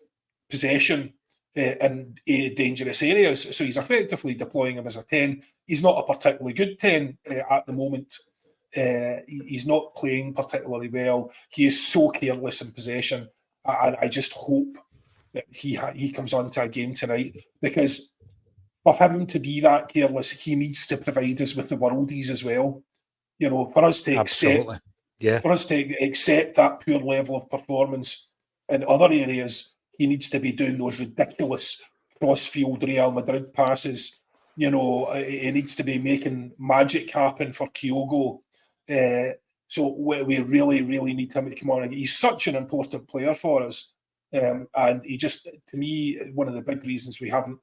possession in dangerous areas. So he's effectively deploying him as a 10. He's not a particularly good 10 at the moment. He's not playing particularly well. He is so careless in possession. And I just hope that he comes onto a game tonight, because for him to be that careless, he needs to provide us with the worldies as well. For us to accept, that poor level of performance in other areas, he needs to be doing those ridiculous cross-field Real Madrid passes. He needs to be making magic happen for Kyogo. So we really, really need him to come on. He's such an important player for us. And he just, to me, one of the big reasons we haven't,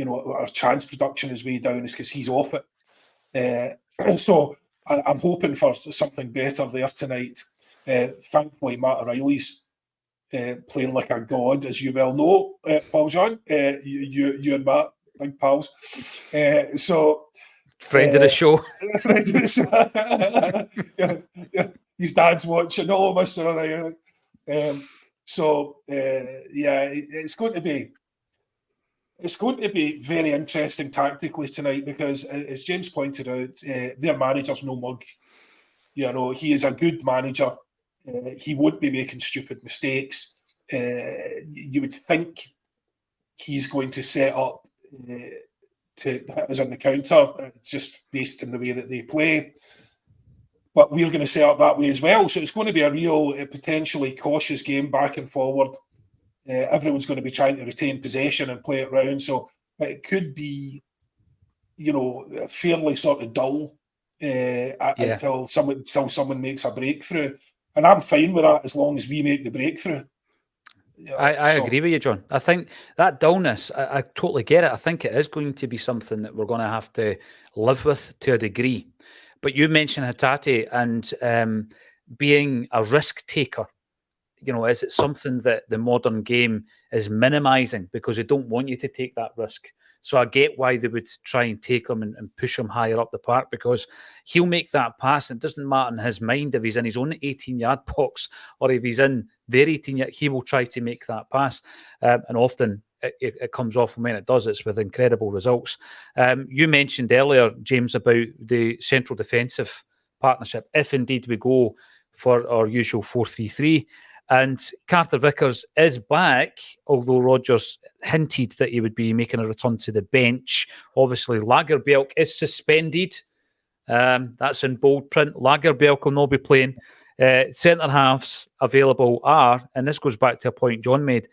our chance production is way down is because he's off it. So I'm hoping for something better there tonight. Thankfully, Matt O'Reilly's playing like a god, as you well know, Paul John. You and Matt, big pals. Friend of the show. Friend of the show. His dad's watching. Oh, Mr. O'Reilly. It's going to be very interesting tactically tonight, because, as James pointed out, their manager's no mug. He is a good manager. He won't be making stupid mistakes. You would think he's going to set up to hit us on the counter, just based on the way that they play. But we're going to set up that way as well. So it's going to be a real, potentially cautious game back and forward. Everyone's going to be trying to retain possession and play it round. So it could be, fairly sort of dull until someone makes a breakthrough. And I'm fine with that as long as we make the breakthrough. I agree with you, John. I think that dullness, I totally get it. I think it is going to be something that we're going to have to live with to a degree. But you mentioned Hatate and being a risk taker. Is it something that the modern game is minimising because they don't want you to take that risk? So I get why they would try and take him and push him higher up the park, because he'll make that pass. It doesn't matter in his mind if he's in his own 18-yard box or if he's in their 18-yard, he will try to make that pass. And often it comes off, and when it does, it's with incredible results. You mentioned earlier, James, about the central defensive partnership, if indeed we go for our usual 4-3-3. And Carter Vickers is back, although Rodgers hinted that he would be making a return to the bench. Obviously, Lagerbielke is suspended. That's in bold print. Lagerbielke will not be playing. Centre halves available are, and this goes back to a point John made,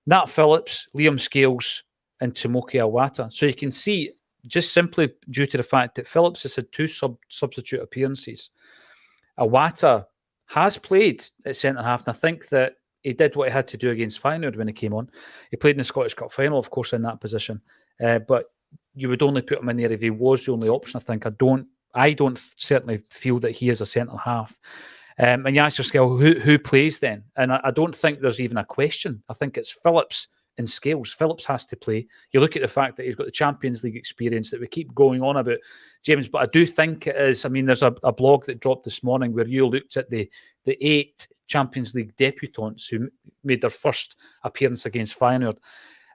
Nat Phillips, Liam Scales, and Tomoki Iwata. So you can see, just simply due to the fact that Phillips has had two substitute appearances, Iwata has played at centre-half, and I think that he did what he had to do against Feyenoord when he came on. He played in the Scottish Cup final, of course, in that position. But you would only put him in there if he was the only option, I think. I don't certainly feel that he is a centre-half. And you ask yourself, who plays then? And I don't think there's even a question. I think it's Phillips and Scales. Phillips has to play. You look at the fact that he's got the Champions League experience that we keep going on about, James, but I do think it is. I mean, there's a blog that dropped this morning where you looked at the 8 Champions League debutants who made their first appearance against Feyenoord.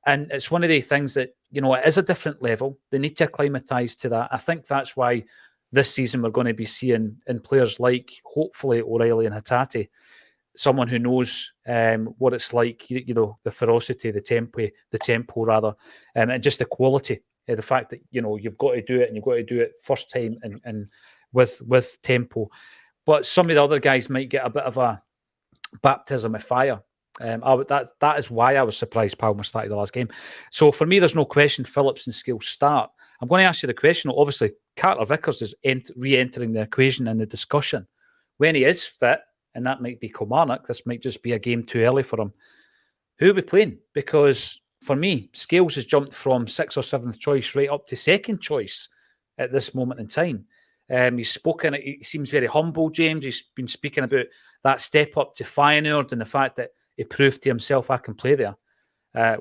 And it's one of the things that, it is a different level. They need to acclimatise to that. I think that's why this season we're going to be seeing in players like, hopefully, O'Reilly and Hatate, someone who knows what it's like, the ferocity, the tempo rather, and just the quality. The fact that, you've got to do it, and you've got to do it first time and with tempo. But some of the other guys might get a bit of a baptism of fire. That is why I was surprised Palmer started the last game. So for me, there's no question Phillips and Scales start. I'm going to ask you the question. Obviously, Carter Vickers is re-entering the equation and the discussion. When he is fit, and that might be Kilmarnock, this might just be a game too early for him. Who are we playing? Because for me, Scales has jumped from 6th or 7th choice right up to 2nd choice at this moment in time. He's spoken, he seems very humble, James. He's been speaking about that step up to Feyenoord and the fact that he proved to himself, I can play there,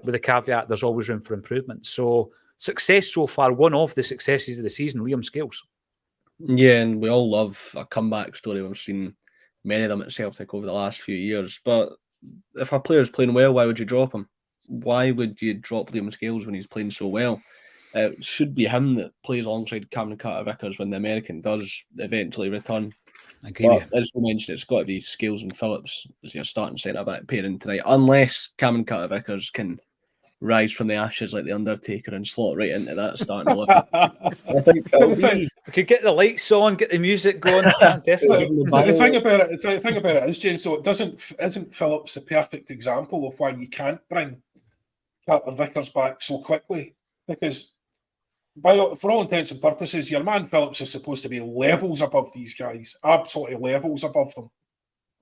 with the caveat there's always room for improvement. So success so far, one of the successes of the season, Liam Scales. Yeah, and we all love a comeback story. We've seen many of them at Celtic over the last few years. But if a player's playing well, why would you drop him? why would you drop Liam Scales when he's playing so well? It should be him that plays alongside Cameron Carter-Vickers when the American does eventually return. I agree with But as we mentioned, it's got to be Scales and Phillips as your starting centre-back pairing tonight, unless Cameron Carter-Vickers can rise from the ashes like the Undertaker and slot right into that starting 11. I think it'll be... We could get the lights on, get the music going. Definitely. The thing about it is, James, so isn't Phillips the perfect example of why you can't bring Carter Vickers back so quickly? Because for all intents and purposes, your man Phillips is supposed to be levels above these guys, absolutely levels above them.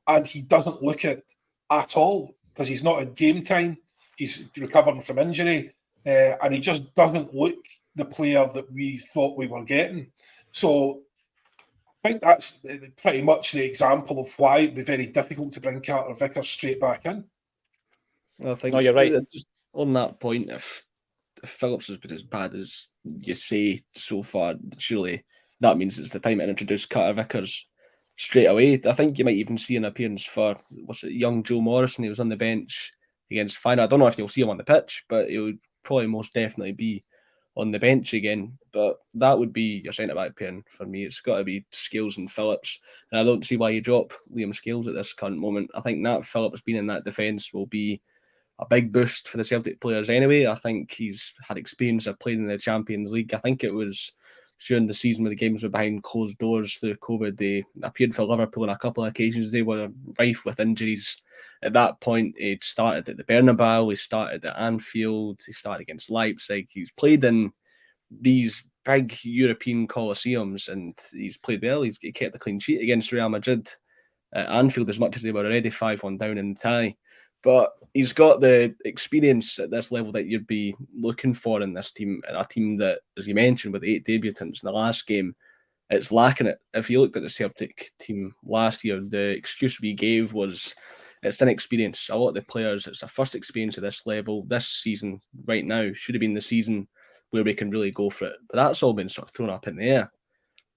And he doesn't look it at all because he's not at game time. He's recovering from injury, and he just doesn't look the player that we thought we were getting. So I think that's pretty much the example of why it'd be very difficult to bring Carter Vickers straight back in. I think no, you're right. Just on that point, if Phillips has been as bad as you say so far, surely that means it's the time to introduce Carter Vickers straight away. I think you might even see an appearance for, young Joe Morrison. He was on the bench against Feyenoord. I don't know if you'll see him on the pitch, but he'll probably most definitely be on the bench again. But that would be your centre-back pairing for me. It's got to be Scales and Phillips. And I don't see why you drop Liam Scales at this current moment. I think Nat Phillips being in that defence will be a big boost for the Celtic players anyway. I think he's had experience of playing in the Champions League. I think it was during the season where the games were behind closed doors through COVID. They appeared for Liverpool on a couple of occasions. They were rife with injuries. At that point, he'd started at the Bernabeu, he started at Anfield, he started against Leipzig. He's played in these big European Colosseums and he's played well. He kept a clean sheet against Real Madrid at Anfield as much as they were already 5-1 down in the tie. But he's got the experience at this level that you'd be looking for in this team, and a team that, as you mentioned, with 8 debutants in the last game, it's lacking it. If you looked at the Celtic team last year, the excuse we gave was it's inexperience. A lot of the players, it's their first experience at this level. This season, right now, should have been the season where we can really go for it. But that's all been sort of thrown up in the air.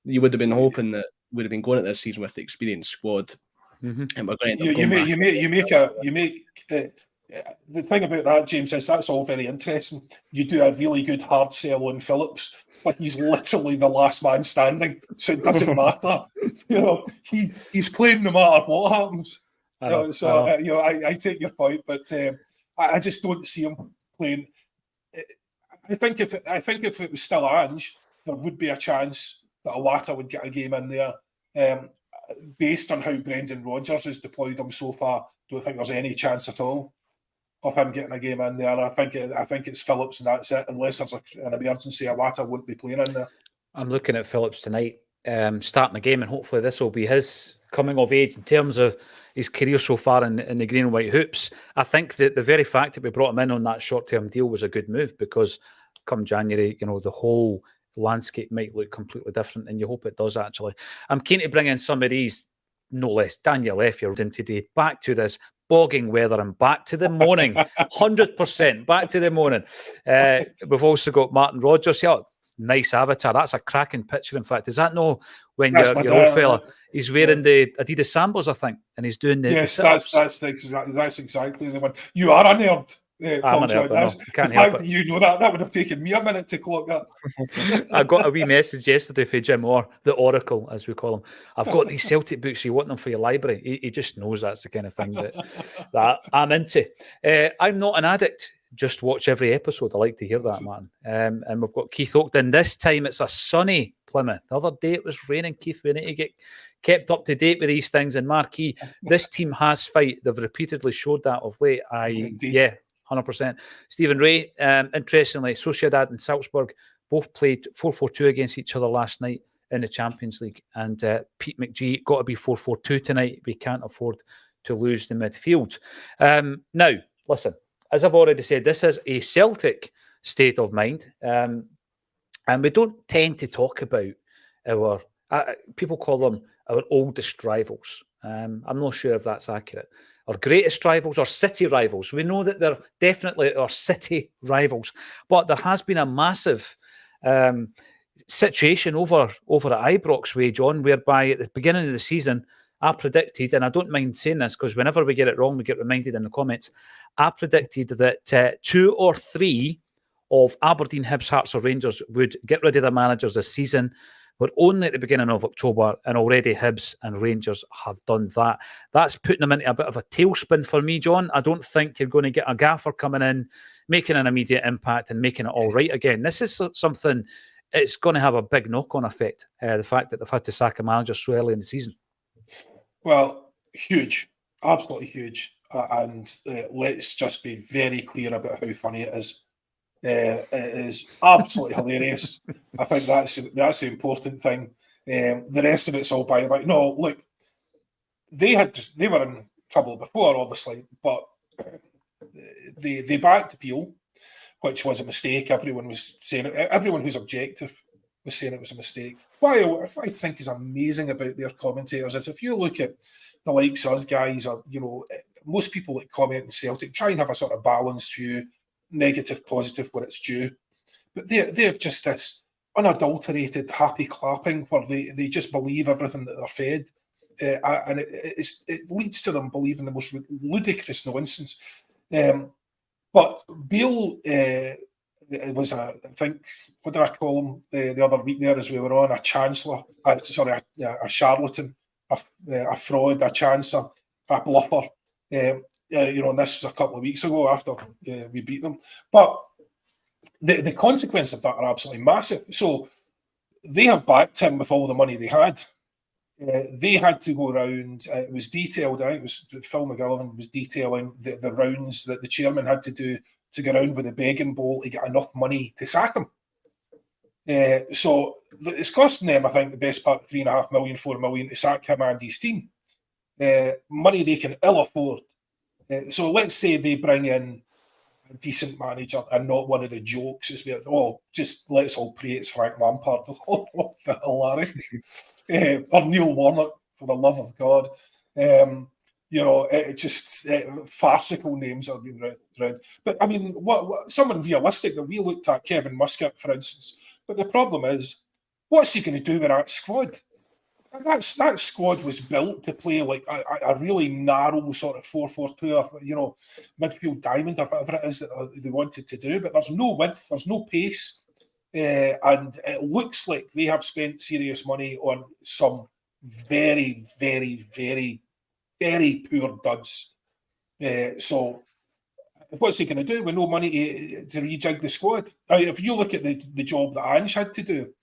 You would have been hoping that we'd have been going at this season with the experienced squad. Mm-hmm. And we're going to you make the thing about that, James, is that's all very interesting. You do a really good hard sell on Phillips, but he's literally the last man standing, so it doesn't matter. He's playing no matter what happens. I take your point, but I just don't see him playing. I think if it was still Ange, there would be a chance that Awata would get a game in there. Based on how Brendan Rodgers has deployed him so far, don't think there's any chance at all of him getting a game in there. I think it's Phillips and that's it. Unless there's an emergency, Awata wouldn't be playing in there. I'm looking at Phillips tonight, starting the game, and hopefully this will be his coming of age in terms of his career so far in the green and white hoops. I think that the very fact that we brought him in on that short-term deal was a good move, because come January, the whole landscape might look completely different, and you hope it does. Actually, I'm keen to bring in some of these, no less Daniel Effield in today, back to this bogging weather and back to the morning. 100% back to the morning. We've also got Martin Rodgers. Yeah, nice avatar. That's a cracking picture. In fact, is that no when your old fella? He's wearing the Adidas Sambos, I think, and he's doing the that's exactly the one. You are a nerd. I'm an nerd. The fact that you know that would have taken me a minute to clock that. I got a wee message yesterday for Jim Orr, the Oracle, as we call him. I've got these Celtic books. You want them for your library? He just knows that's the kind of thing that I'm into. I'm not an addict. Just watch every episode. I like to hear that, man. And we've got Keith Oakden. This time it's a sunny Plymouth. The other day it was raining. Keith, we need to get kept up to date with these things. And Marquee, this team has fight. They've repeatedly showed that of late. 100%. Stephen Ray, interestingly, Sociedad and Salzburg both played 4-4-2 against each other last night in the Champions League. And Pete McGee got to be 4-4-2 tonight. We can't afford to lose the midfield. Now, listen, as I've already said, this is a Celtic state of mind. And we don't tend to talk about our, people call them our oldest rivals. I'm not sure if that's accurate. Our greatest rivals or city rivals. We know that they're definitely our city rivals, but there has been a massive situation over at Ibrox Way, John, whereby at the beginning of the season, I predicted, and I don't mind saying this because whenever we get it wrong, we get reminded in the comments. I predicted that 2 or 3 of Aberdeen, Hibs, Hearts or Rangers would get rid of their managers this season. We're only at the beginning of October, and already Hibs and Rangers have done that. That's putting them into a bit of a tailspin for me, John. I don't think you're going to get a gaffer coming in, making an immediate impact and making it all right again. This is something, it's going to have a big knock-on effect, the fact that they've had to sack a manager so early in the season. Well, huge, absolutely huge. And let's just be very clear about how funny it is. It is absolutely hilarious. I think that's the important thing. The rest of it's all by like, no, look, they were in trouble before, obviously, but they backed Beale, which was a mistake. Everyone was saying it. Everyone who's objective was saying it was a mistake. What I think is amazing about their commentators is if you look at the likes of us guys, or most people that comment in Celtic try and have a sort of balanced view. Negative, positive, where it's due, but they're just this unadulterated happy clapping where they just believe everything that they're fed, and it leads to them believing the most ludicrous nonsense. But Beale was I think, what did I call him the other week there as we were on, a chancellor, a charlatan, a fraud, a chancer, a bluffer. And this was a couple of weeks ago after we beat them. But the consequences of that are absolutely massive. So they have backed him with all the money they had. They had to go around, it was detailed, I think it was Phil McGillivan was detailing the rounds that the chairman had to do to go around with a begging bowl to get enough money to sack him. So it's costing them, I think, the best part of 3.5 million, 4 million to sack him and his team. Money they can ill afford. So let's say they bring in a decent manager and not one of the jokes. It's like, just let's all pray it's Frank Lampard. The hilarity. Or Neil Warnock, for the love of God. Farcical names are being around. But I mean, what someone realistic that we looked at, Kevin Muscat, for instance. But the problem is, what's he going to do with that squad? That squad was built to play like a really narrow sort of 4-4-2, midfield diamond or whatever it is that they wanted to do. But there's no width, there's no pace, and it looks like they have spent serious money on some very, very, very, very poor duds. So what's he going to do with no money to rejig the squad? If you look at the job that Ange had to do,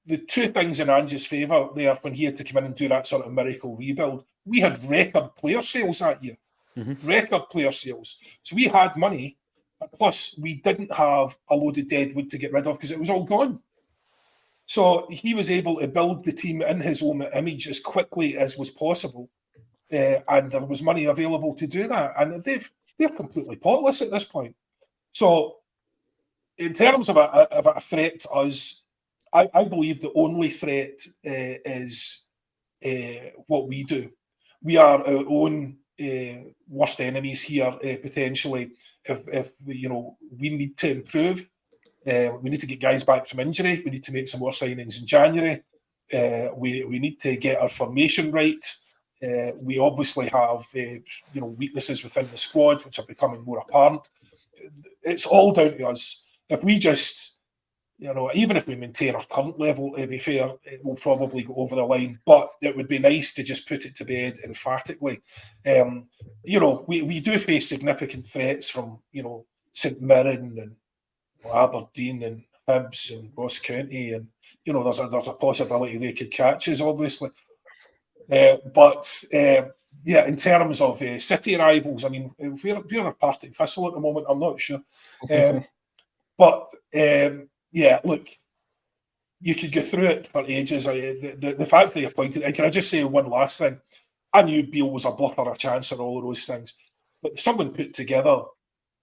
the two things in Ange's favour there when he had to come in and do that sort of miracle rebuild, we had record player sales that year. Mm-hmm. Record player sales. So we had money, plus we didn't have a load of dead wood to get rid of because it was all gone. So he was able to build the team in his own image as quickly as was possible. And there was money available to do that. And they're completely pointless at this point. So in terms of a threat to us, I believe the only threat is what we do. We are our own worst enemies here, potentially. If we need to improve, we need to get guys back from injury. We need to make some more signings in January. We need to get our formation right. We obviously have weaknesses within the squad, which are becoming more apparent. It's all down to us. If we just even if we maintain our current level, to be fair, it will probably go over the line. But it would be nice to just put it to bed emphatically. We do face significant threats from, St Mirren and Aberdeen and Hibs and Ross County, and there's a possibility they could catch us, obviously. But in terms of city rivals, I mean, we're a Partick Thistle at the moment. I'm not sure, look, you could go through it for ages. The fact that they appointed, and can I just say one last thing? I knew Beale was a bluffer, a chancer, all of those things, but someone put together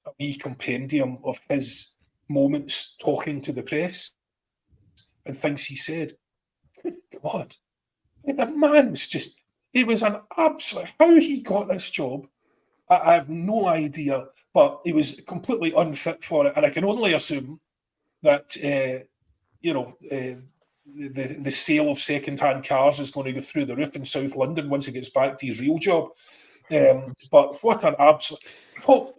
a wee compendium of his moments talking to the press and things he said. Good God, the man was he was an absolute, how he got this job, I have no idea, but he was completely unfit for it, and I can only assume that the sale of second-hand cars is going to go through the roof in South London once he gets back to his real job. But what an absolute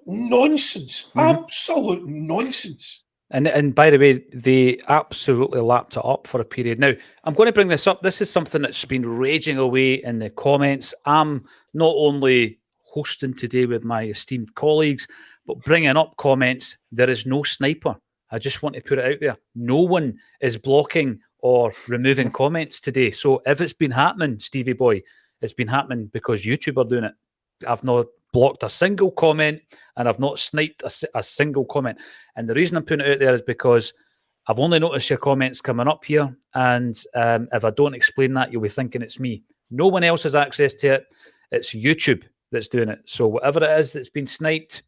nonsense. Absolute nonsense. And by the way, they absolutely lapped it up for a period. Now, I'm going to bring this up. This is something that's been raging away in the comments. I'm not only hosting today with my esteemed colleagues, but bringing up comments. There is no sniper. I just want to put it out there. No one is blocking or removing comments today. So if it's been happening, Stevie boy, it's been happening because YouTube are doing it. I've not blocked a single comment and I've not sniped a single comment. And the reason I'm putting it out there is because I've only noticed your comments coming up here. And if I don't explain that, you'll be thinking it's me. No one else has access to it. It's YouTube that's doing it. So whatever it is that's been sniped,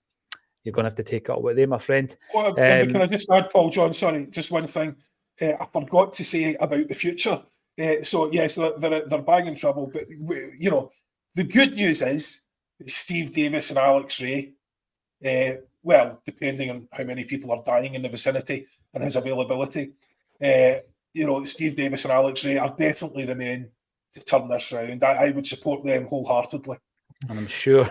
you're going to have to take it up with them, my friend. Well, can I just add, Paul John, sorry, just one thing. I forgot to say about the future. So, yes, they're banging trouble. But, you know, the good news is Steve Davis and Alex Ray, well, depending on how many people are dying in the vicinity and his availability, you know, Steve Davis and Alex Ray are definitely the men to turn this round. I would support them wholeheartedly. And I'm sure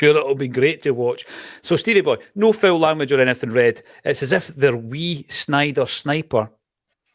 it'll be great to watch. So, Stevie boy, no foul language or anything read. It's as if they're wee Snyder sniper.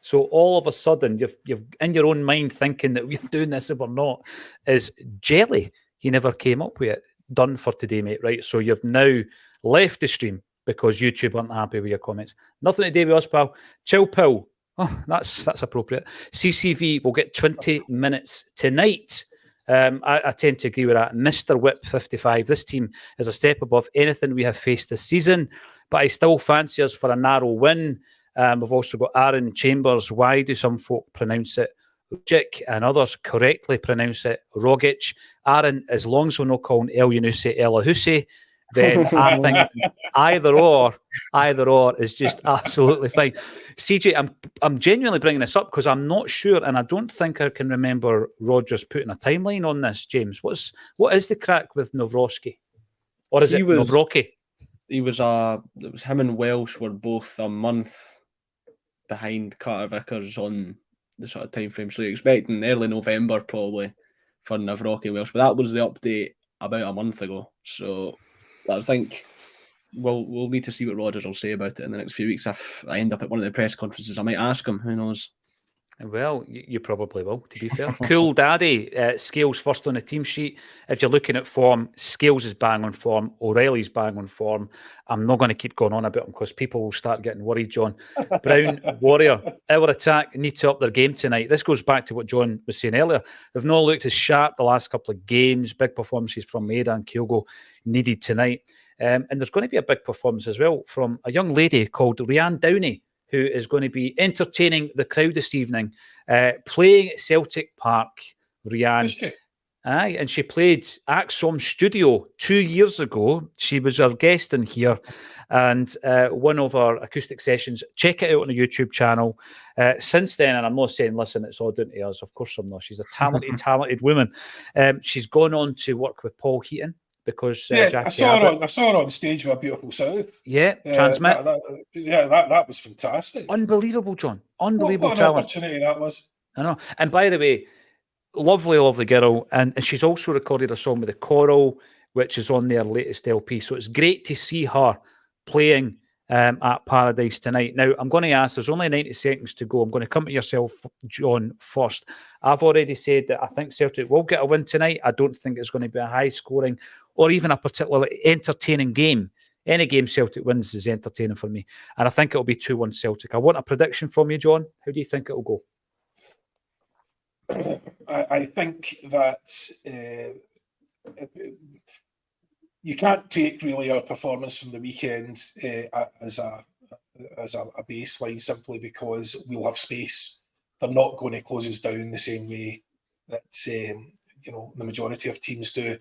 So all of a sudden, you've in your own mind thinking that we're doing this if we're not, is jelly. He never came up with it. Done for today, mate, right? So you've now left the stream because YouTube aren't happy with your comments. Nothing to do with us, pal. Chill pill. Oh, that's appropriate. CCV will get 20 minutes tonight. I tend to agree with that. Mr. Whip 55. This team is a step above anything we have faced this season, but I still fancy us for a narrow win. We've also got Aaron Chambers. Why do some folk pronounce it Rogic and others correctly pronounce it Rogic? Aaron, as long as we're not calling El Yunusi El Ahusi, then I think either or is just absolutely fine. CJ, I'm genuinely bringing this up because I'm not sure, and I don't think I can remember Rodgers putting a timeline on this. James, what is the crack with Nawrocki, or is it Nawrocki? It was him and Welsh were both a month behind Carter Vickers on the sort of time frame, so you're expecting early November probably for Nawrocki Welsh, but that was the update about a month ago. So I think we'll need to see what Rodgers will say about it in the next few weeks. If I end up at one of the press conferences, I might ask him. Who knows? Well, you probably will, to be fair. Cool Daddy, Scales first on the team sheet. If you're looking at form, Scales is bang on form. O'Reilly's bang on form. I'm not going to keep going on about him because people will start getting worried, John. Brown, Warrior, our attack need to up their game tonight. This goes back to what John was saying earlier. They've not looked as sharp the last couple of games. Big performances from Maeda and Kyogo needed tonight. And there's going to be a big performance as well from a young lady called Rhiann Downey, who is going to be entertaining the crowd this evening, playing at Celtic Park. Rhiann. Aye, and she played Acsom Studio 2 years ago. She was our guest in here, and one of our acoustic sessions. Check it out on the YouTube channel. Since then, and I'm not saying, listen, it's all down to us. Of course I'm not. She's a talented woman. She's gone on to work with Paul Heaton. Because I saw her on stage with A Beautiful South. Yeah, Transmit. That was fantastic. Unbelievable, John. Unbelievable what talent. Opportunity that was. I know. And by the way, lovely girl. And she's also recorded a song with the Coral, which is on their latest LP. So it's great to see her playing at Paradise tonight. Now, I'm going to ask, there's only 90 seconds to go. I'm going to come to yourself, John, first. I've already said that I think Celtic will get a win tonight. I don't think it's going to be a high scoring or even a particularly entertaining game. Any game Celtic wins is entertaining for me. And I think it'll be 2-1 Celtic. I want a prediction from you, John. How do you think it'll go? I think that you can't take really our performance from the weekend as a baseline simply because we'll have space. They're not going to close us down the same way that the majority of teams do.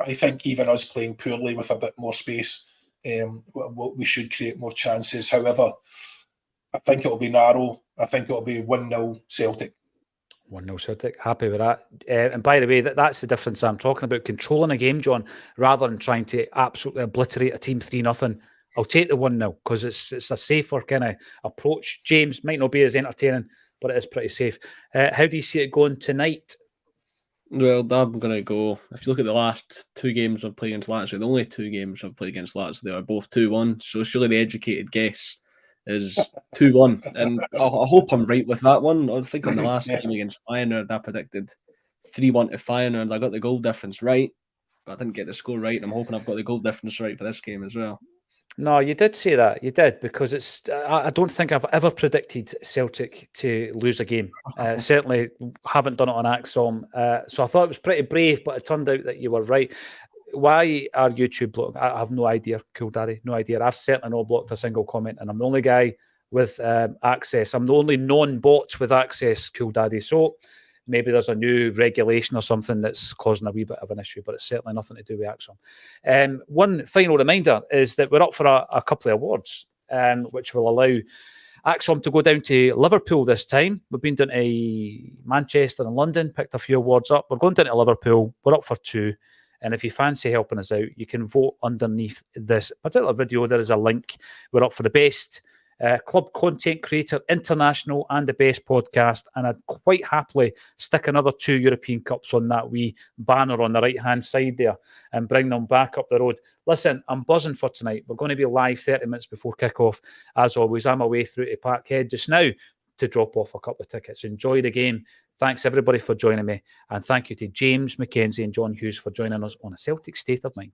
I think even us playing poorly with a bit more space, we should create more chances. However, I think it'll be narrow. I think it'll be 1-0 Celtic. 1-0 Celtic. Happy with that. And by the way, that's the difference I'm talking about. Controlling a game, John, rather than trying to absolutely obliterate a team 3-0. I'll take the 1-0 because it's a safer kind of approach. James might not be as entertaining, but it is pretty safe. How do you see it going tonight? Well, I'm going to go. If you look at the last 2 games I've played against Lazio, the only 2 games I've played against Lazio, they are both 2-1. So surely the educated guess is 2-1. And I hope I'm right with that one. I think on the last game against Feyenoord, I predicted 3-1 to Feyenoord. I got the goal difference right, but I didn't get the score right. And I'm hoping I've got the goal difference right for this game as well. No, you did say that. You did, because it's. I don't think I've ever predicted Celtic to lose a game. Certainly haven't done it on Acsom. So I thought it was pretty brave, but it turned out that you were right. Why are YouTube blocked? I have no idea, Cool Daddy. No idea. I've certainly not blocked a single comment, and I'm the only guy with access. I'm the only non-bot with access, Cool Daddy. So maybe there's a new regulation or something that's causing a wee bit of an issue, but it's certainly nothing to do with Acsom. One final reminder is that we're up for a couple of awards, which will allow Acsom to go down to Liverpool this time. We've been down to Manchester and London, picked a few awards up. We're going down to Liverpool. We're up for 2. And if you fancy helping us out, you can vote underneath this particular video. There is a link. We're up for the best club content creator international and the best podcast. And I'd quite happily stick another 2 European Cups on that wee banner on the right-hand side there and bring them back up the road. Listen, I'm buzzing for tonight. We're going to be live 30 minutes before kickoff. As always, I'm away through to Parkhead just now to drop off a couple of tickets. Enjoy the game. Thanks, everybody, for joining me. And thank you to James McKenzie and John Hughes for joining us on A Celtic State of Mind.